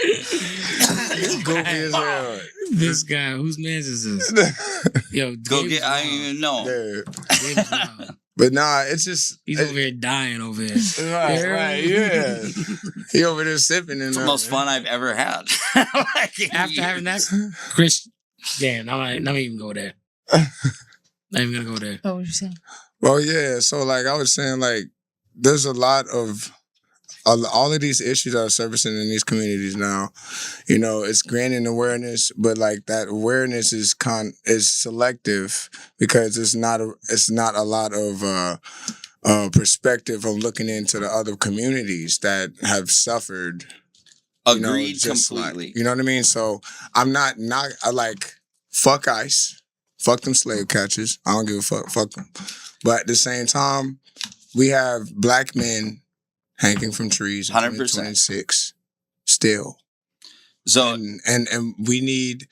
It's goofy as hell.
This guy, whose man's is this? Yo,
Go
Gabe's
get, I don't
wild.
even know.
Yeah.
Gabe's wild.
But nah, it's just
He's over here dying over here.
right, yeah. He over there sipping and
It's the most fun I've ever had. Like,
After having that, Chris, damn, I'm not even go there. Not even gonna go there.
What were you saying?
Well, yeah. So, like I was saying, like there's a lot of all of these issues that are surfacing in these communities now. You know, it's granting awareness, but like that awareness is selective because it's not a lot of perspective of looking into the other communities that have suffered. You know,
Agreed
just like-
completely.
you know what I mean? So I'm not I like fuck ICE, fuck them slave catchers. I don't give a fuck them. But at the same time, we have black men hanging from trees in
100%.
2026 still.
So
And we need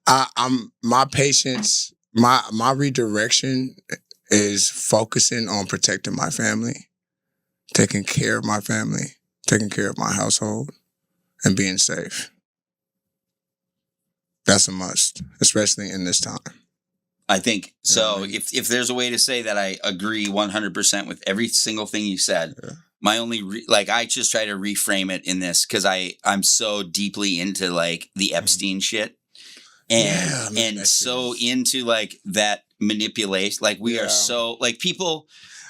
I'm my patience, my redirection is focusing on protecting my family, taking care of my family, taking care of my household, and being safe. That's a must, especially in this time.
I think so.
Yeah.
If there's a way to say that I agree 100% with every single thing you said,
Yeah.
my only I just try to reframe it in this because I'm so deeply into like the Epstein shit, and
Yeah, man,
and
that
so
shit is-
into like that manipulation. Like we
Yeah.
are so like people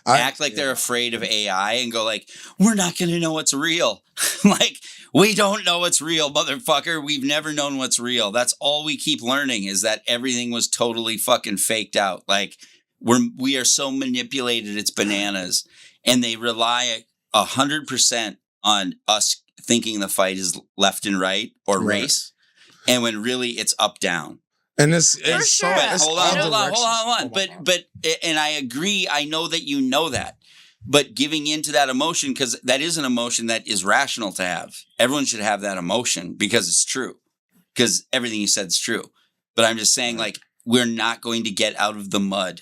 act like they're afraid of AI and go like, we're not going to know what's real. Like, we don't know what's real, motherfucker. We've never known what's real. That's all we keep learning is that everything was totally fucking faked out. Like, we are so manipulated, it's bananas. And they rely 100% on us thinking the fight is left and right or
Right.
race. And when really it's up, down.
And it's
sure.
so
But
it's
hold
all
on.
directions. Oh my God.
But and I agree. I know that you know that. But giving into that emotion, because that is an emotion that is rational to have. Everyone should have that emotion because it's true. Because everything you said is true. But I'm just saying, like, we're not going to get out of the mud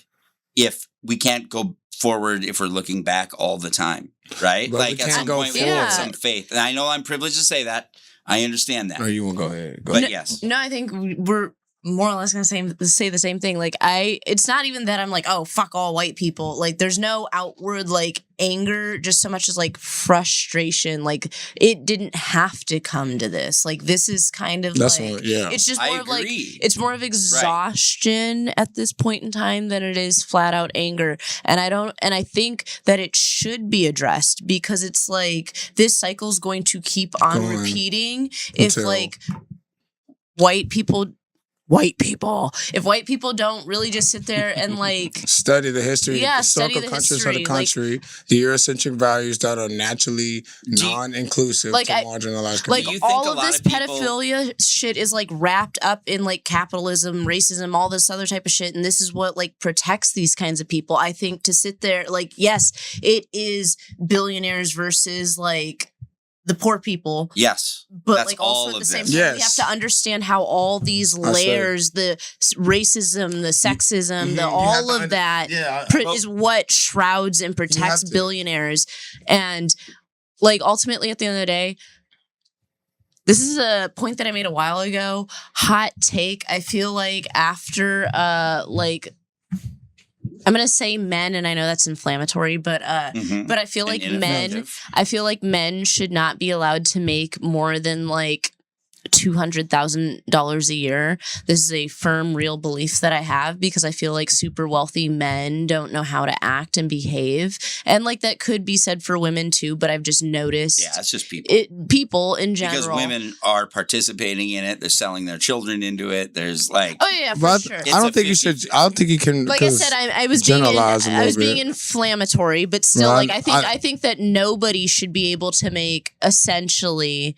if we can't go forward if we're looking back all the time. Right?
But we
like at
can't
some
go
point we have
forward.
some faith. And I know I'm privileged to say that. I understand that.
No, you won't go ahead. Go
But
ahead.
yes.
No, I think we're more or less gonna say the same thing. Like it's not even that I'm like, oh fuck all white people. Like there's no outward like anger, just so much as like frustration. Like it didn't have to come to this. Like this is kind of
That's
like
what, yeah.
it's just
I
more of like
agree.
it's more of exhaustion at this point in time than it is flat out anger. And I think that it should be addressed because it's like this cycle is going to keep on
Going
repeating if
until-
like if white people don't really just sit there and like
Study the history,
Yeah,
historical
study the
countries
history,
of the country, the Eurocentric values that are naturally
Do you-
non-inclusive
Like,
to
I-
marginalized
like
Do
communities.
you think
all
a
of
lot
this
of people-
pedophilia shit is like wrapped up in like capitalism, racism, all this other type of shit, and this is what like protects these kinds of people. I think to sit there like yes, it is billionaires versus like the poor people,
Yes.
but
That's
like also
all
at the
of
same
this.
time, we have
Yes.
to understand how all these
I see.
layers, the racism, the sexism,
Mhm.
the
You
all
have to
of that
Yeah.
is what shrouds and protects
to.
billionaires. And like ultimately at the end of the day, this is a point that I made a while ago. Hot take. I feel like after like I'm gonna say men, and I know that's inflammatory, but
Mhm.
I feel
And
like men
ineffective.
I feel like men should not be allowed to make more than like $200,000 a year. This is a firm, real belief that I have because I feel like super wealthy men don't know how to act and behave. And like that could be said for women too, but I've just noticed
Yeah, it's just people.
people in general.
Because women are participating in it. They're selling their children into it. There's like,
Oh yeah, for
But
sure.
I
It's
don't
a
think you
50.
should. I don't think you can.
Like I
'cause
said, I was being
generalize a
I was
little
being
bit.
inflammatory, but still,
No,
like
I-
I think that nobody should be able to make essentially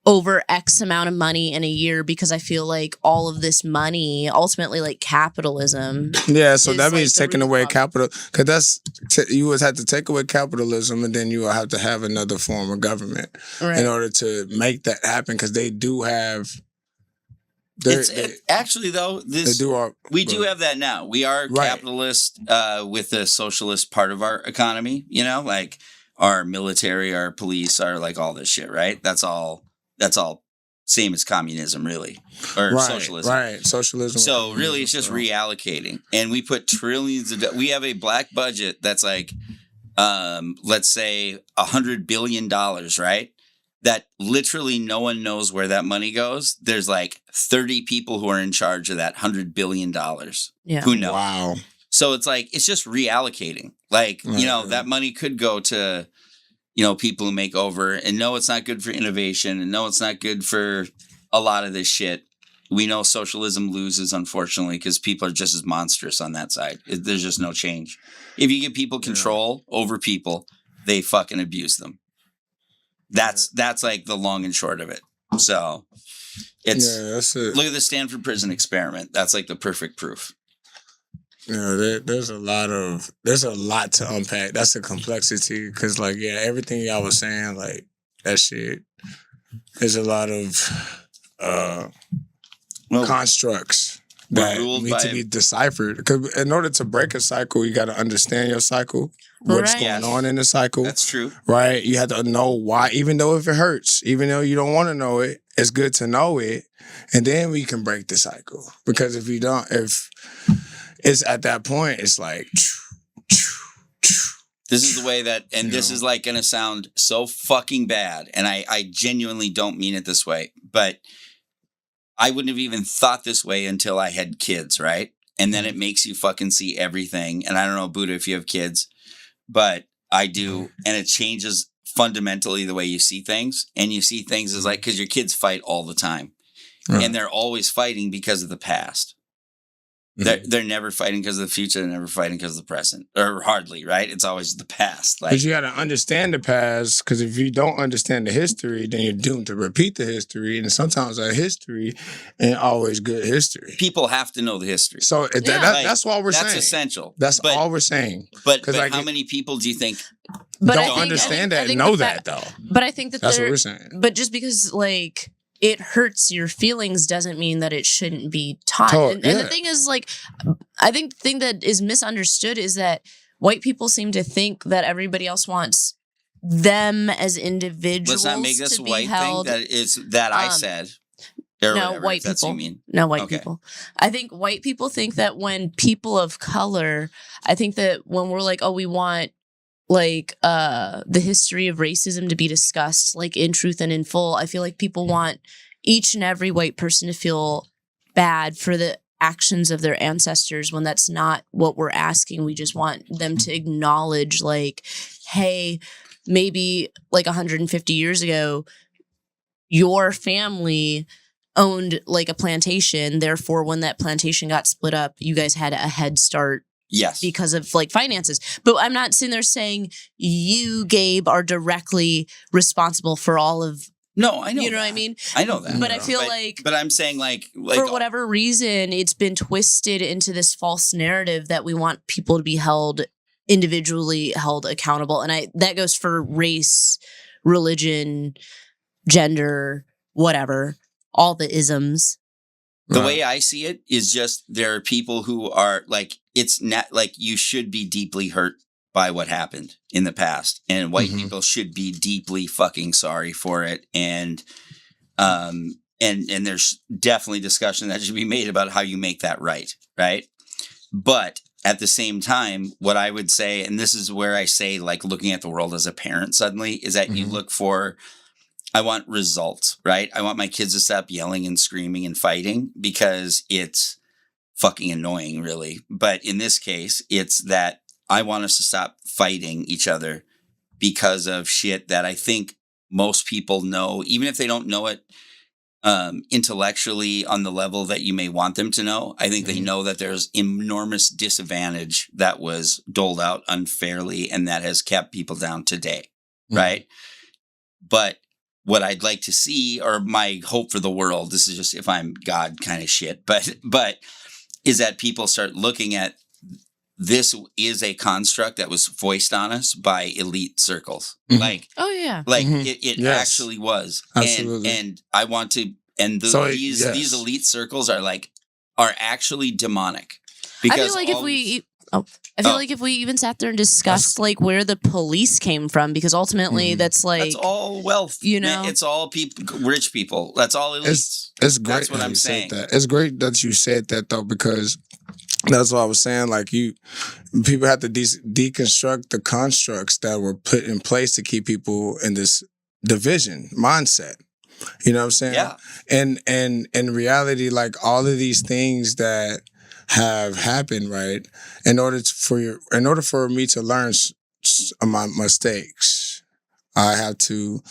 over X amount of money in a year because I feel like all of this money ultimately like capitalism.
Yeah, so
is,
that
like,
means
the
taking
root
away
problem.
capital, because you would have to take away capitalism, and then you will have to have another form of government
Right.
in order to make that happen. Because they do have,
actually though,
they
this
do all.
we do have that now. We are
Right.
capitalist with the socialist part of our economy, you know, like our military, our police, our like all this shit, right? That's all same as communism, really. Or
right,
socialism.
right, socialism.
So really it's just reallocating. And we put trillions of we have a black budget that's like let's say $100 billion, right? That literally no one knows where that money goes. There's like 30 people who are in charge of that $100 billion.
Yeah.
Who know?
Wow.
So it's like, it's just reallocating. Like, you know, that money could go to, you know, people who make over, and no, it's not good for innovation, and no, it's not good for a lot of this shit. We know socialism loses, unfortunately, because people are just as monstrous on that side. There's just no change. If you give people control over people, they fucking abuse them. That's like the long and short of it. So it's
that's it.
look at the Stanford prison experiment. That's like the perfect proof.
There's a lot to unpack. That's the complexity, because like everything y'all was saying, like that shit. There's a lot of constructs that
ruled
need to
by-
be deciphered. Because in order to break a cycle, you got to understand your cycle, what's
Right.
going
Yes.
on in the cycle.
That's true.
Right? You have to know why, even though if it hurts, even though you don't want to know it, it's good to know it. And then we can break the cycle. Because if it's at that point, it's like,
This is the way that, and this
know.
is like going to sound so fucking bad. And I genuinely don't mean it this way, but I wouldn't have even thought this way until I had kids, right? And then it makes you fucking see everything. And I don't know, Buddha, if you have kids, but I do. And it changes fundamentally the way you see things. And you see things as like, because your kids fight all the time.
Right.
And they're always fighting because of the past. They're never fighting because of the future. They're never fighting because of the present, or hardly, right? It's always the past. Like,
But you got to understand the past, because if you don't understand the history, then you're doomed to repeat the history. And sometimes our history ain't always good history.
people have to know the history.
So
Like,
that's all we're
that's
saying.
essential.
That's
but,
all we're saying.
But,
'Cause,
but
like,
how many people do you think?
But
don't understand that and know that, though.
But I think that
That's what we're saying.
But just because like it hurts your feelings doesn't mean that it shouldn't be taught.
Taught,
And the
yeah.
thing is, like, I think the thing that is misunderstood is that white people seem to think that everybody else wants them as individuals.
Let's not make this
to
a
be
white
held.
thing. That is that I said. Or
No,
whatever,
white
if that's what
people.
you mean.
No, white
Okay.
people. I think white people think that when people of color, I think that when we're like, oh, we want like the history of racism to be discussed like in truth and in full, I feel like people want each and every white person to feel bad for the actions of their ancestors, when that's not what we're asking. We just want them to acknowledge, like, hey, maybe like 150 years ago, your family owned like a plantation. Therefore, when that plantation got split up, you guys had a head start
Yes.
because of like finances. But I'm not sitting there saying you, Gabe, are directly responsible for all of,
No, I know.
you know what I
that.
mean?
I know that.
But I feel
But I'm saying like
for whatever reason, it's been twisted into this false narrative that we want people to be held individually held accountable. And that goes for race religion, gender, whatever, all the isms.
The
Right.
way I see it is just there are people who are like, it's not like you should be deeply hurt by what happened in the past, and white
Mhm.
people should be deeply fucking sorry for it. And there's definitely discussion that should be made about how you make that right. Right. But at the same time, what I would say, and this is where I say, like, looking at the world as a parent suddenly, is that you
Mhm.
look for, I want results, right? I want my kids to stop yelling and screaming and fighting because it's fucking annoying, really. But in this case, it's that I want us to stop fighting each other because of shit that I think most people know, even if they don't know it intellectually on the level that you may want them to know. I think they
Mhm.
know that there's enormous disadvantage that was doled out unfairly and that has kept people down today,
Mhm.
right? But what I'd like to see, or my hope for the world, this is just if I'm God kind of shit, but is that people start looking at this is a construct that was foisted on us by elite circles.
Mhm.
Oh yeah.
Mhm.
It
Yes.
actually was.
Absolutely.
And I want to, and
So,
these
yes.
elite circles are actually demonic.
I feel like I feel
Oh.
like if we even sat there and discussed like where the police came from, because ultimately
Mhm.
that's like
that's all wealth.
you know?
It's all people, rich people. That's all elites.
It's great
That's what
that
I'm
you
saying.
said that. It's great that you said that though, because that's what I was saying. Like people have to deconstruct the constructs that were put in place to keep people in this division mindset. You know what I'm saying?
Yeah.
And in reality, like all of these things that have happened, right? In order for me to learn my mistakes, I have to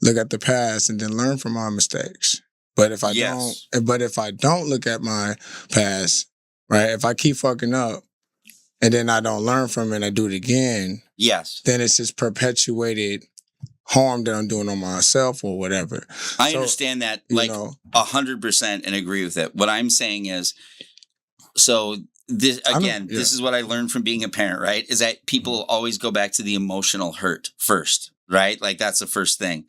look at the past and then learn from my mistakes. But if I
Yes.
don't look at my past, right? If I keep fucking up and then I don't learn from it and I do it again,
Yes.
then it's just perpetuated harm that I'm doing on myself or whatever.
I
So,
understand that
you
like
know,
100% and agree with it. What I'm saying is, so this again,
yeah.
this is what I learned from being a parent, right? Is that people always go back to the emotional hurt first, right? Like that's the first thing.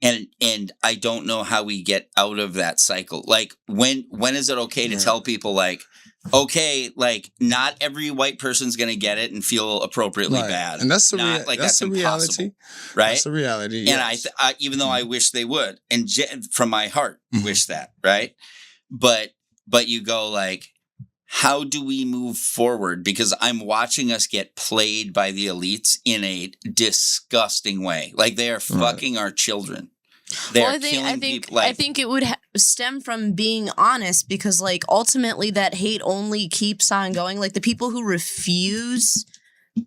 And I don't know how we get out of that cycle. Like when is it okay to
Yeah.
tell people like, okay, like not every white person's gonna get it and feel appropriately
right.
bad.
And that's the
Not like that's
the reality.
impossible, right?
That's the reality.
And
Yes.
I even though I wish they would, and from my heart,
Mhm.
wish that, right? But you go like, how do we move forward? Because I'm watching us get played by the elites in a disgusting way. Like they are fucking our children. They are killing people. Like,
I think it would stem from being honest, because like ultimately that hate only keeps on going. Like the people who refuse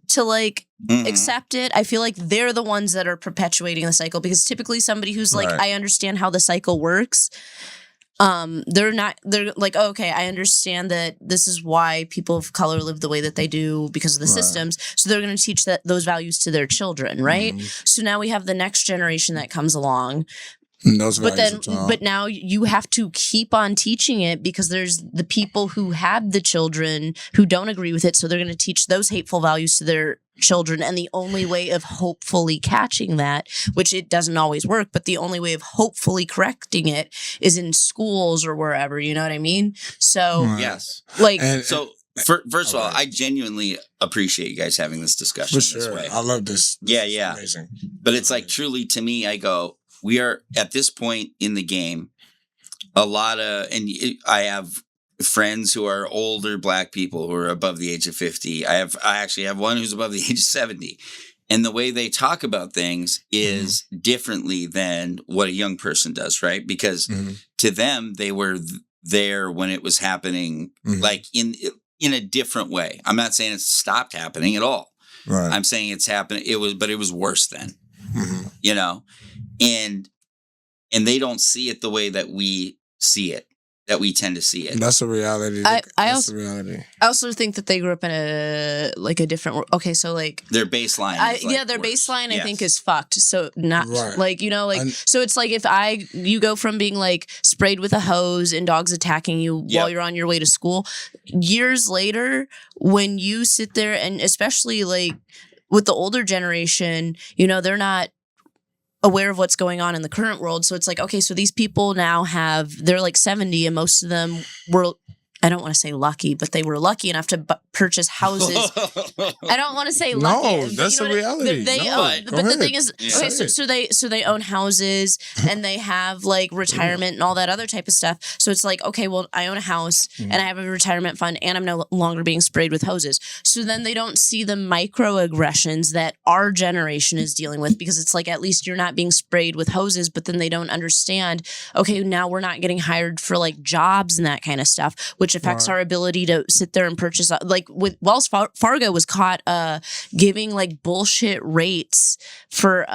to like
mhm.
accept it, I feel like they're the ones that are perpetuating the cycle, because typically somebody who's like,
Right.
I understand how the cycle works. They're like, oh, okay, I understand that this is why people of color live the way that they do because of the
Right.
systems. So they're going to teach those values to their children, right?
Mhm.
So now we have the next generation that comes along,
And those
but
values are
but now you have to keep on teaching it, because there's the people who have the children who don't agree with it. So they're going to teach those hateful values to their children. And the only way of hopefully catching that, which it doesn't always work, but the only way of hopefully correcting it is in schools or wherever, you know what I mean? So
Right.
Yes.
like,
And
So first of all,
Alright.
I genuinely appreciate you guys having this discussion
for
this
sure,
way.
I love this.
Yeah,
is
yeah.
amazing.
But it's like truly to me, I go, we are at this point in the game, a lot of, and I have friends who are older Black people who are above the age of 50. I actually have one who's above the age of 70. And the way they talk about things is differently than what a young person does, right? Because
Mhm.
to them, they were there when it was happening,
Mhm.
like in a different way. I'm not saying it's stopped happening at all.
Right.
I'm saying it's happening. But it was worse then,
Mhm.
you know, and they don't see it the way that we see it, that we tend to see it.
That's a reality.
I
That's
also-
a reality.
I also think that they grew up in a different world. Okay, so like,
Their baseline, is like
their
worse.
baseline I
Yes.
think is fucked. So not
Right.
like, you know, like,
And-
so it's like if you go from being like sprayed with a hose and dogs attacking you
Yep.
while you're on your way to school, years later when you sit there, and especially like with the older generation, you know, they're not aware of what's going on in the current world. So it's like, okay, so these people now they're like 70 and most of them were, I don't want to say lucky, but they were lucky enough to purchase houses. I don't want to say lucky.
No,
but
that's
you know
the
what
reality.
They
No,
own,
go
but the
ahead.
thing is,
Yeah.
okay,
Say
so they own houses and they have like retirement and all that other type of stuff. So it's like, okay, well, I own a house and I have a retirement fund and I'm no longer being sprayed with hoses. So then they don't see the microaggressions that our generation is dealing with, because it's like, at least you're not being sprayed with hoses, but then they don't understand, okay, now we're not getting hired for like jobs and that kind of stuff, which affects
Right.
our ability to sit there and purchase. Like with Wells Fargo was caught giving like bullshit rates for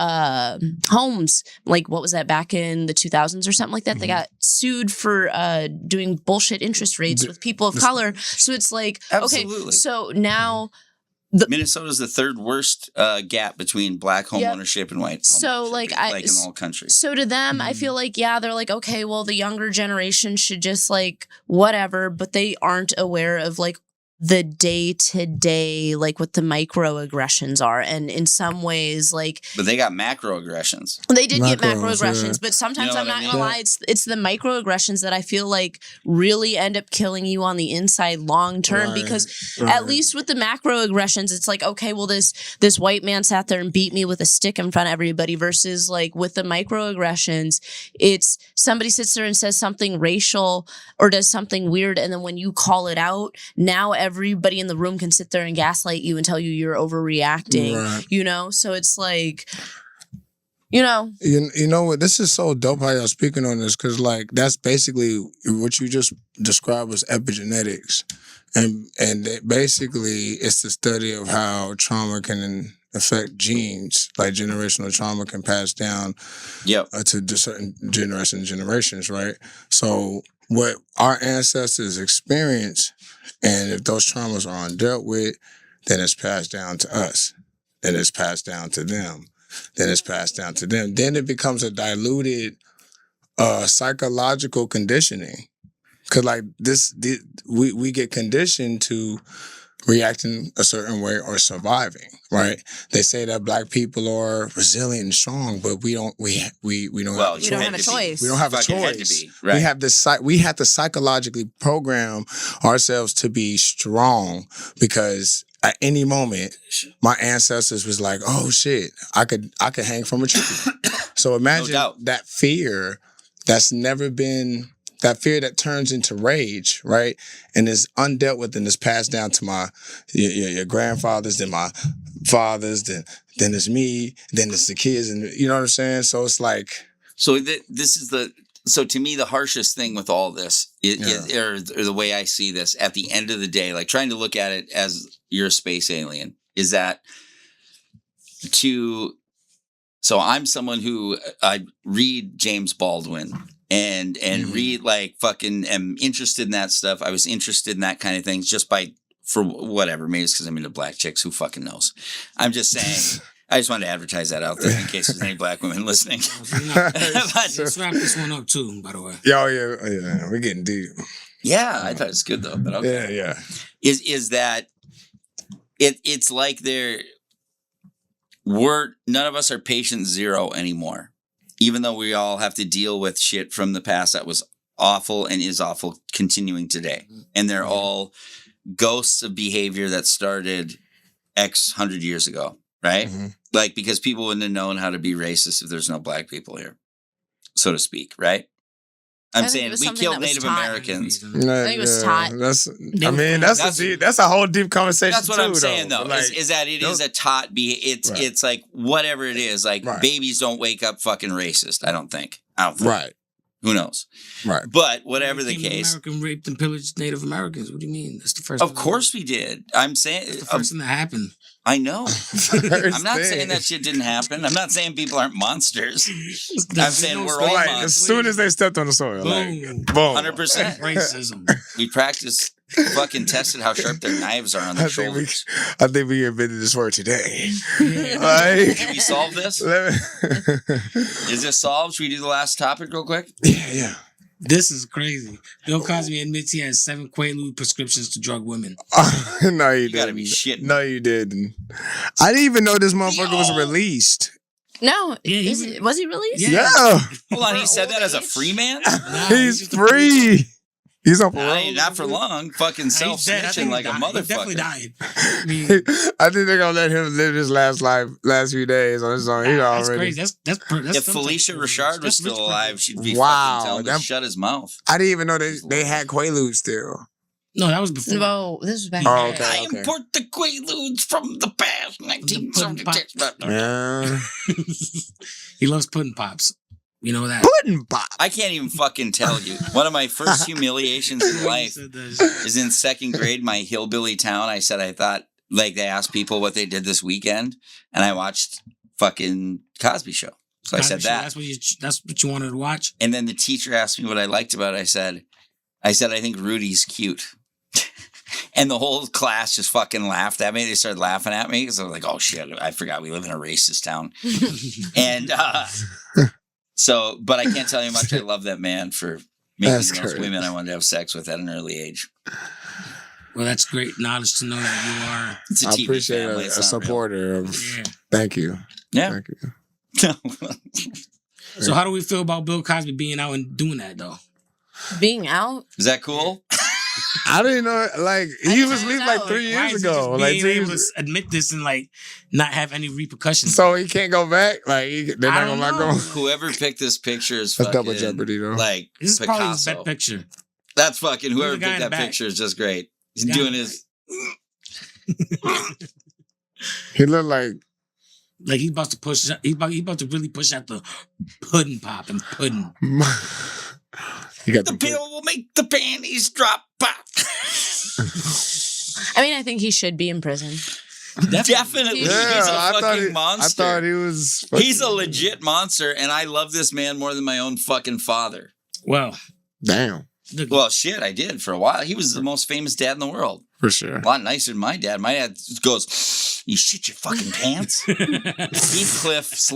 homes. Like, what was that, back in the 2000s or something like that? They got sued for doing bullshit interest rates with people of color. So it's like, okay,
Absolutely.
so now
Minnesota's the third worst gap between black home
Yep.
ownership and white home
So,
ownership,
like,
in the whole country.
So to them, I feel like, yeah, they're like, okay, well, the younger generation should just like whatever, but they aren't aware of like the day to day, like what the microaggressions are. And in some ways, like
But they got macroaggressions.
they did get
Macros,
macroaggressions,
yeah.
but sometimes
You know
I'm
what
not
I
gonna
mean?
lie, it's the microaggressions that I feel like really end up killing you on the inside long term.
Right,
Because
right.
at least with the macroaggressions, it's like, okay, well, this white man sat there and beat me with a stick in front of everybody, versus like with the microaggressions, it's somebody sits there and says something racial or does something weird, and then when you call it out, now everybody in the room can sit there and gaslight you and tell you you're overreacting.
Right.
You know, so it's like, you know,
You know what? This is so dope how y'all speaking on this, because like that's basically what you just described was epigenetics, and basically it's the study of how trauma can affect genes, like generational trauma can pass down
Yep.
to certain generations, right? So what our ancestors experience, and if those traumas are undealt with, then it's passed down to us. Then it's passed down to them. Then it's passed down to them. Then it becomes a diluted psychological conditioning. Cause like we get conditioned to reacting a certain way or surviving, right? They say that black people are resilient and strong, but we don't. We don't.
Well,
have
you don't
had
have a
to be.
choice.
we don't have a
Fucking had to
choice.
be, right.
We have this. We have to psychologically program ourselves to be strong, because at any moment, my ancestors was like, "Oh shit, I could hang from a tree." So imagine
doubt.
that fear that's never been. That fear that turns into rage, right, and is undealt with, and is passed down to your grandfathers, then my fathers, then it's me, then it's the kids, and you know what I'm saying. So it's like,
So this is so to me, the harshest thing with all this or the way I see this at the end of the day, like trying to look at it as you're a space alien, is that so I'm someone who I read James Baldwin and read like fucking am interested in that stuff. I was interested in that kind of things just for whatever. Maybe it's because I'm into black chicks. Who fucking knows? I'm just saying. I just wanted to advertise that out there in case there's any black women listening.
Let's wrap this one up too, by the way.
yeah, we're getting deep.
Yeah, I thought it was good though. But okay.
Yeah.
Is that it's like none of us are patient zero anymore, even though we all have to deal with shit from the past that was awful and is awful continuing today. And they're all ghosts of behavior that started X 100 years ago, right?
Mm-hmm.
Like, because people wouldn't have known how to be racist if there's no black people here, so to speak, right? I'm
I think it
saying
was
we
something
killed
that was
Native
taught.
Americans.
I
think it was taught.
That's a whole deep conversation.
That's what
too,
I'm saying, though,
Like,
is that it is a taught it's
Right.
it's like whatever it is, like
Right.
babies don't wake up fucking racist. I don't think.
right,
Who knows?
right.
But whatever the
Native
case,
American raped and pillaged Native Americans. What do you mean? That's the first.
of course we did. I'm saying,
That's the first thing that happened.
I know. I'm not
thing.
saying that shit didn't happen. I'm not saying people aren't monsters. I'm saying we're
But
all
like as
monsters.
soon as they stepped on the soil, like
Boom.
boom,
100%.
Racism.
We practiced, fucking tested how sharp their knives are on
I
their
think
shoulders.
we invented this word today.
Can
Like,
we solve this?
let me-
Is this solved? Should we do the last topic real quick?
yeah.
This is crazy. Bill Cosby admits he has 7 Quaalude prescriptions to drug women.
No, you
You gotta
didn't.
be shitting.
No, you didn't. I didn't even know this motherfucker was released.
No,
Yeah,
was he released?
Yeah.
Yeah.
Hold on, he
For
said
old
that as a
age?
free man?
Nah,
He's
just a
free. He's on
Nah,
parole.
not for long. Fucking
Nah, he's dead. I
self-snitching
think
like a
he's definitely
motherfucker.
dying. I mean,
I think they're gonna let him live his last few days on his own. He
that's
already.
crazy. That's
If
some type
Felicia
of
Richard
privilege.
was
That's
still
rich
alive,
privilege.
she'd be
Wow,
fucking telling him
that-
to shut his mouth.
I didn't even know they had Quaaludes still.
No, that was before.
No, this was back.
Oh,
then.
okay.
I import the Quaaludes from the past 1976.
Yeah.
He loves pudding pops. You know that.
Pudding pop.
I can't even fucking tell you. One of my first humiliations in life
He said that shit.
is in second grade, my hillbilly town. I said I thought, like, they asked people what they did this weekend, and I watched fucking Cosby Show. So I said
Cosby Show,
that.
That's what you wanted to watch.
And then the teacher asked me what I liked about it. I said, I think Rudy's cute. And the whole class just fucking laughed at me. They started laughing at me because I was like, oh shit, I forgot we live in a racist town. And so, but I can't tell you how much I love that man for making
That's
those
crazy.
women I wanted to have sex with at an early age.
Well, that's great knowledge to know that
It's a
I
TV
appreciate
family.
a
It's not
supporter of.
you are. Yeah.
Thank you.
Yeah.
Thank you.
real.
So how do we feel about Bill Cosby being out and doing that though?
Being out.
Is that cool?
I didn't know. Like he
didn't
was leaving
know.
like 3
Why
years
is he
ago.
just
Like
being
2
able
years.
to admit this and like not have any repercussions?
So he can't go back. Like they're
I
not
don't
gonna let
know.
go.
Whoever picked this picture is
That's
fucking
double jeopardy though.
like
This is probably his
Picasso.
best picture.
That's fucking whoever
the guy in
picked
the
that
back.
picture is just great. He's
The guy
doing
in the
his.
He looked like
Like he's about to push. He's about to really push out the pudding pop and pudding.
he got
The
the
pill will make the panties drop. Pop.
I mean, I think he should be in prison.
Definitely,
Yeah,
he's a
I thought
fucking
he,
monster.
I thought he was.
He's a legit monster, and I love this man more than my own fucking father.
Well,
Damn,
Well, shit, I did for a while. He was the most famous dad in the world.
for sure.
A lot nicer than my dad. My dad goes, "You shit your fucking pants." Heathcliff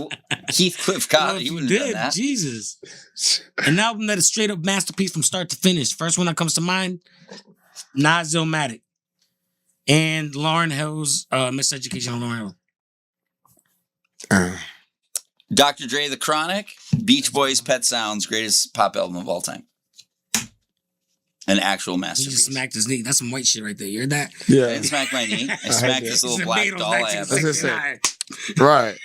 God, he wouldn't have done
did
that.
Jesus. An album that is straight up masterpiece from start to finish. First one that comes to mind, Nas Illmatic. And Lauryn Hill's Miseducation of Lauryn Hill.
Dr. Dre, The Chronic, Beach Boys, Pet Sounds, greatest pop album of all time. An actual
He
masterpiece.
just smacked his knee. That's some white shit right there. You heard that?
I
Yeah,
didn't smack my knee. I
heard
smacked
that.
this little
It's
black
made of
doll I have.
1969.
right.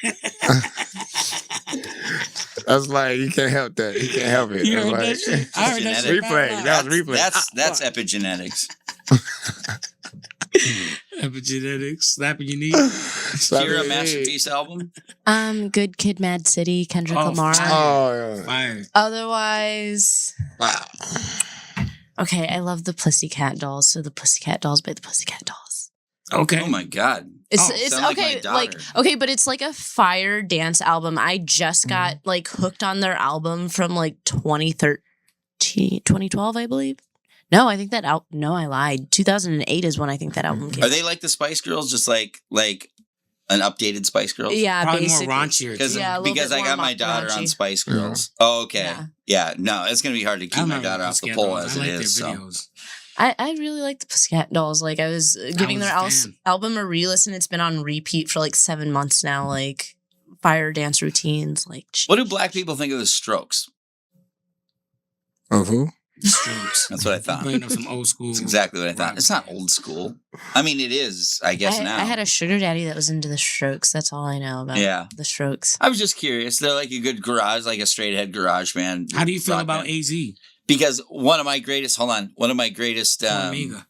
That's like you can't help that. You can't help it.
You
That's
heard
like,
that shit? I heard that shit.
Replay. That was replay.
That's epigenetics.
Epigenetics. Slapping your knee.
Kira Masterpiece album.
Good Kid, Mad City, Kendrick
Oh,
Lamar.
fire.
Oh yeah.
Fire.
Otherwise,
Wow.
okay, I love the Pussycat Dolls. So the Pussycat Dolls by the Pussycat Dolls.
Okay.
Oh my God.
It's
Oh,
it's
sound like my
okay,
daughter.
okay, but it's like a fire dance album. I just got like hooked on their album from like 2013, 2012, I believe. No, I think that no, I lied. 2008 is when I think that album came.
Are they like the Spice Girls? Just like an updated Spice Girls?
Yeah,
Probably
basically.
more raunchier.
Because
Yeah, a little
because
bit
I
more
got my daughter on
raunchy.
Spice Girls. Oh, okay.
Yeah.
Yeah. No, it's gonna be hard to
I
keep my
remember
daughter off the
Pussycat
pole
Dolls.
as
I
it
like
is.
their
So
videos.
I really like the Pussycat Dolls. Like I was giving
was
their
a fan.
album a re-listen. It's been on repeat for like 7 months now. Like fire dance routines. Like
what do black people think of the Strokes?
Of who?
Strokes.
That's what I thought.
Bringing up some old school.
That's exactly what I thought. It's not old school. I mean, it is, I guess, now.
I had a sugar daddy that was into the Strokes. That's all I know about
Yeah.
the Strokes.
I was just curious. They're like a good garage, like a straight ahead garage band.
How do you feel
rock
about
band.
AZ?
Because one of my greatest,
Omega.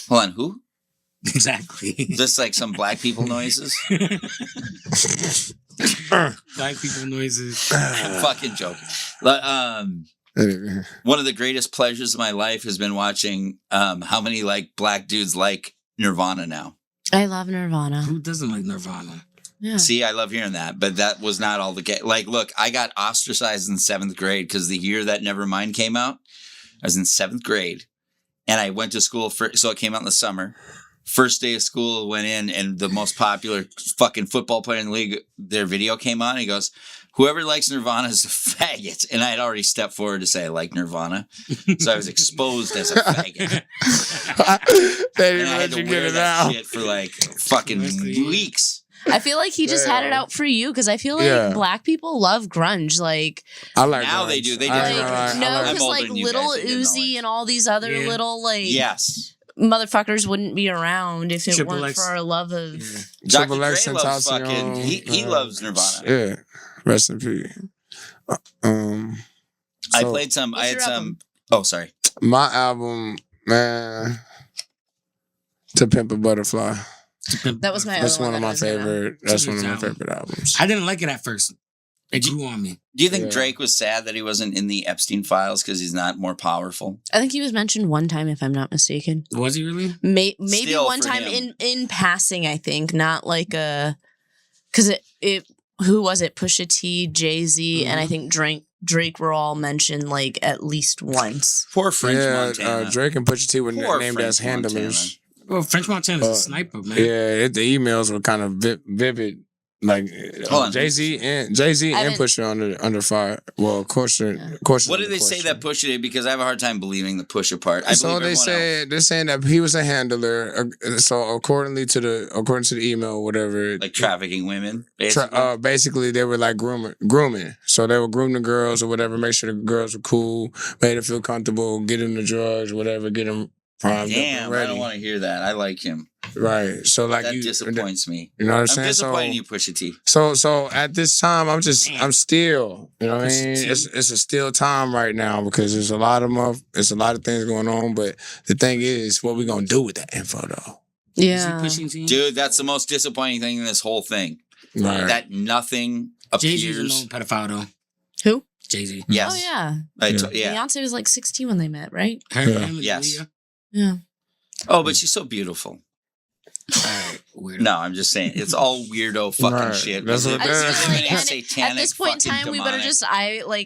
hold on, who?
Exactly.
Just like some black people noises?
Black people noises.
I'm fucking joking. But,
Anyway.
one of the greatest pleasures of my life has been watching how many like black dudes like Nirvana now.
I love Nirvana.
Who doesn't like Nirvana?
Yeah.
See, I love hearing that, but that was not all the case. Like, look, I got ostracized in 7th grade because the year that Nevermind came out, I was in 7th grade, and I went to school so it came out in the summer. First day of school, went in, and the most popular fucking football player in the league, their video came on. And he goes, "Whoever likes Nirvana is a faggot." And I had already stepped forward to say I like Nirvana, so I was exposed as a faggot.
They didn't
And I had
let
to
you get
wear
it
that
out.
shit for like fucking weeks.
I feel like he just had it out for you because I feel like black people love grunge. Like
I like
Now
grunge.
they do. They do.
like, no,
I'm
because
older
like
than you
little
guys, they didn't know
Uzi
it.
and all these other
Yeah.
little like
Yes.
motherfuckers wouldn't be around if it
Triple
weren't
X.
for our love of.
Yeah.
Dr.
Triple
Dre
X
loves
Tentacion,
fucking. He loves Nirvana.
Yeah, rest in peace.
I
so
played some. I
What's
had
your
some.
album?
Oh, sorry.
my album, man, To Pimp a Butterfly.
That was my.
That's
other
one of
that I
my
was gonna-
favorite. That's one of my
Album.
favorite albums.
I didn't like it at first. It grew on me.
Do you think
Yeah.
Drake was sad that he wasn't in the Epstein files because he's not more powerful?
I think he was mentioned one time, if I'm not mistaken.
Was he really?
Maybe
Still
one
for
time
him.
in passing. I think not like a because it who was it? Pusha T, Jay-Z, and I think Drake were all mentioned like at least once.
Poor French Montana.
Drake and Pusha T were
Poor
named
French
as handlers.
Well, French Montana's a sniper, man.
Yeah, the emails were kind of vivid. Like
Hold on.
Jay-Z and
I
Pusha under fire. Well, of course.
What did they say that Pusha did? Because I have a hard time believing the Pusha part. I
So
believe
they
everyone
said they're saying that he was a handler. So according to the email, whatever,
else. Like trafficking women, basically.
basically they were like grooming. So they would groom the girls or whatever, make sure the girls were cool, made them feel comfortable, get them the drugs, whatever, get them primed up
Damn,
and
I
ready.
don't want to hear that. I like him.
Right. So like
That disappoints me.
You know what I'm
I'm
saying?
disappointed in you, Pusha T.
So at this time, I'm still, you know what I
Pusha
mean?
T.
It's a still time right now because there's a lot of things going on. But the thing is, what we gonna do with that info though?
Yeah.
Is he pushing team?
Dude, that's the most disappointing thing in this whole thing.
Right.
That nothing
Jay-Z's a
appears.
known pedophile, though.
Who?
Jay-Z.
Yes.
Oh yeah.
Yeah.
Beyonce was like 16 when they met, right?
Her,
Yeah.
him, and
Yes.
Aaliyah.
Yeah.
Oh, but she's so beautiful.
All right, weirdo.
No, I'm just saying. It's all weirdo fucking
Right.
shit.
That's what
I just feel like
Even
and
satanic
at this point in
fucking
time, we better
demonic.
just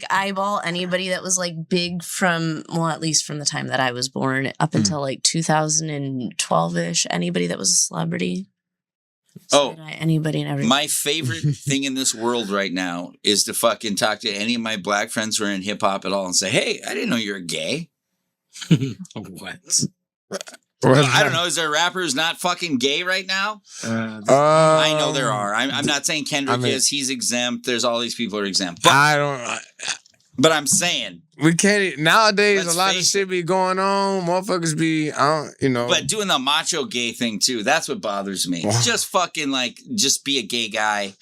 eyeball anybody that was like big from at least from the time that I was born up until like 2012ish. Anybody that was a celebrity.
Oh,
anybody and everybody.
My favorite thing in this world right now is to fucking talk to any of my black friends who are in hip hop at all and say, "Hey, I didn't know you're gay."
What?
I don't know. Is there a rapper who's not fucking gay right now? I know there are. I'm not saying Kendrick is. He's exempt. There's all these people who are exempt. But I'm saying.
We can't nowadays.
Let's
A lot of
face
shit be going on. Motherfuckers be,
But doing the macho gay thing too, that's what bothers me. Just fucking just be a gay guy.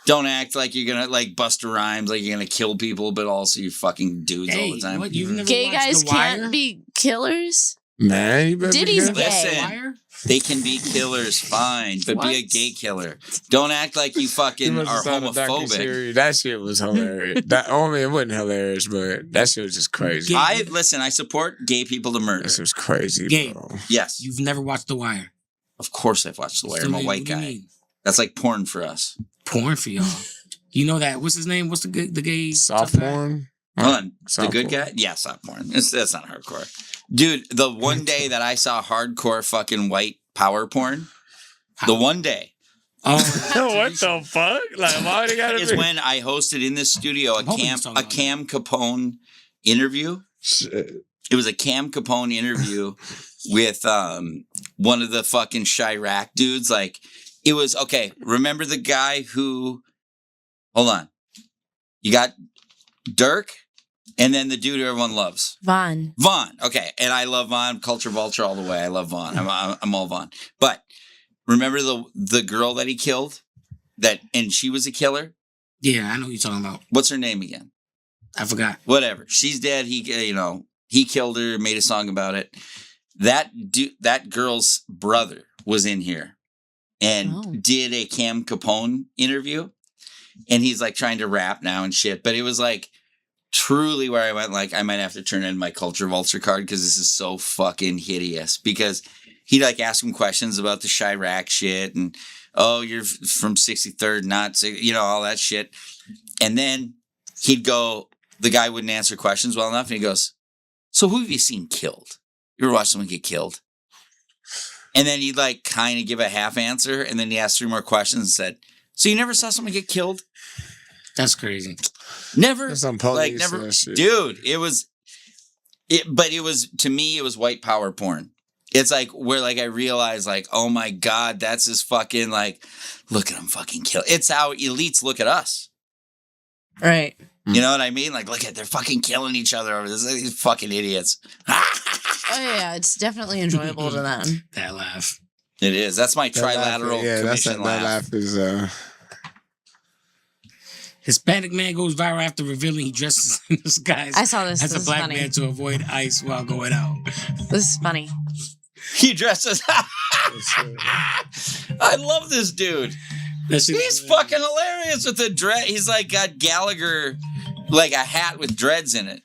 Don't act like you're gonna like Busta Rhymes, like you're gonna kill people, but also you fucking dudes all the time.
What? You've never
Gay
watched
guys
The Wire?
can't be killers.
Man, you better
Diddy's
be
gay.
Listen, they can be killers, fine, but be a gay killer. Don't act like you fucking are homophobic.
That shit was hilarious. It wasn't hilarious, but that shit was just crazy.
I support gay people to murder.
This was crazy,
Gay.
bro.
Yes,
You've never watched The Wire.
of course I've watched The Wire. I'm a white
What do you
guy.
mean?
That's like porn for us.
Porn for y'all. You know that? What's his name? What's the gay
Soft
tough guy?
porn.
Hold on, the
Soft
good
porn.
guy? Yeah, soft porn. That's not hardcore, dude. The one day that I saw hardcore fucking white power porn, the one day
Oh,
What the fuck? Like, why they gotta
is
be?
when I hosted in this studio
I'm hoping he's talking about
Cam Capone interview.
Shit.
It was a Cam Capone interview with one of the fucking Chirac dudes. Like, it was okay. Remember the guy who? Hold on, you got Dirk, and then the dude who everyone loves,
Vaughn.
Vaughn. Okay, and I love Vaughn. Culture vulture all the way. I love Vaughn. I'm all Vaughn. But remember the girl that he killed, and she was a killer.
yeah, I know who you're talking about.
What's her name again?
I forgot.
Whatever. She's dead. He killed her, made a song about it. That girl's brother was in here and did a Cam Capone interview. And he's like trying to rap now and shit. But it was like truly where I went like, I might have to turn in my Culture Vulture card because this is so fucking hideous. Because he'd like ask him questions about the Chirac shit and, oh, you're from 63rd, not, all that shit. And then he'd go, the guy wouldn't answer questions well enough. And he goes, so who have you seen killed? You ever watch someone get killed? And then he'd like kind of give a half answer. And then he asked 3 more questions and said, so you never saw someone get killed?
That's crazy.
Never.
That's some police
Like never.
shit.
Dude, it was, to me, it was white power porn. It's like where like I realize like, oh my God, that's his fucking like, look at him fucking kill. It's how elites look at us.
Right.
You know what I mean? Like, look at they're fucking killing each other over this. These fucking idiots.
Oh yeah, it's definitely enjoyable to them.
That laugh.
It is. That's my
That laugh-
trilateral
yeah, that's
commission
that laugh is
Hispanic man goes viral after revealing he dresses in disguise
I saw this.
as
This
a
is
black
funny.
man to avoid ice while going out.
This is funny.
He dresses. I love this dude.
That shit-
He's fucking hilarious with the dread. He's like got Gallagher, like a hat with dreads in it.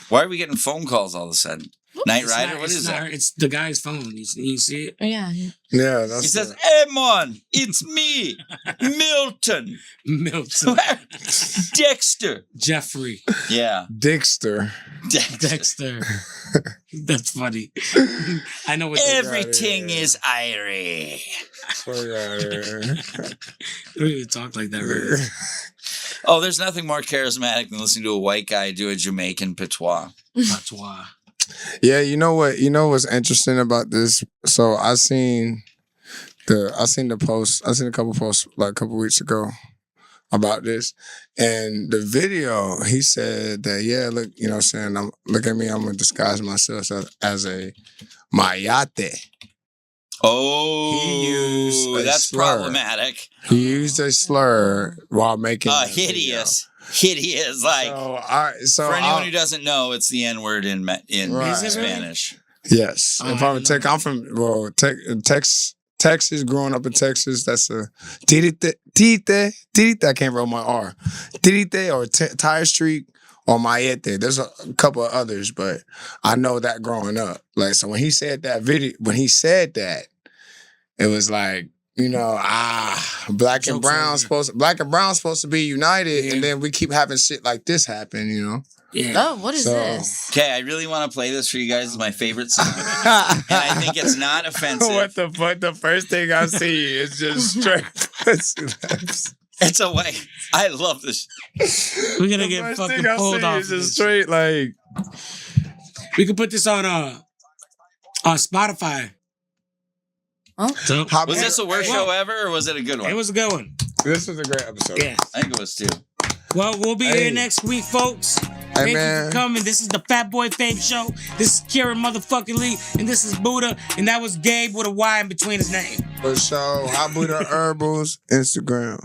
Why are we getting phone calls all of a sudden? Night
It's
Rider?
not-
What
it's
is
not
that?
her, it's the guy's phone. You see it?
Oh, yeah.
yeah. That's
He says, "Hey, man, it's me, Milton,
Milton.
Dexter."
Jeffrey.
Yeah,
Dexter.
Dexter. That's funny. I know what
Everything is Irie.
We don't even talk like that, right?
Oh, there's nothing more charismatic than listening to a white guy do a Jamaican patois.
Patois.
Yeah, you know what? You know what's interesting about this? So I seen the post. I seen a couple posts like a couple weeks ago about this, and the video he said that look, you know, what I'm saying, look at me, I'm gonna disguise myself as a mayate.
Oh,
He used a
that's
slur.
problematic.
He used a slur while making that
Hideous. Hideous. Like,
So
for anyone who doesn't know, it's the N word in
Right.
Is it really?
Spanish.
yes,
Oh,
if
I
I'm
didn't know
I'm from Texas. Texas, growing up in Texas, that's a tirite. I can't roll my R. Tirite or Tire Street or Mayete. There's a couple of others, but I know that growing up. Like, so when he said that, it was like, you know, black and
Joke's
brown
over.
supposed to be united,
Yeah.
and then we keep having shit like this happen, you know.
Yeah.
Oh, what is
So-
this?
Okay, I really want to play this for you guys. It's my favorite song. And I think it's not offensive.
What the fuck? The first thing I see is just straight pussy lips.
It's a way. I love this.
We're gonna
The
get
first
fucking
thing I
pulled
see
off.
is
of
just
this.
straight like.
We could put this on Spotify.
Oh,
So
How
Was
big-
this the worst
Well,
show ever, or was it a good one?
it was a good one.
This was a great episode.
Yes.
I think it was too.
Well, we'll be
Hey.
here next week, folks.
Hey,
Thank you
man.
for coming. This is the Fat Boy Fame Show. This is Kieran motherfucking Lee, and this is Buddha, and that was Gabe with a Y in between his name.
For sure. How Buddha Herbals Instagram.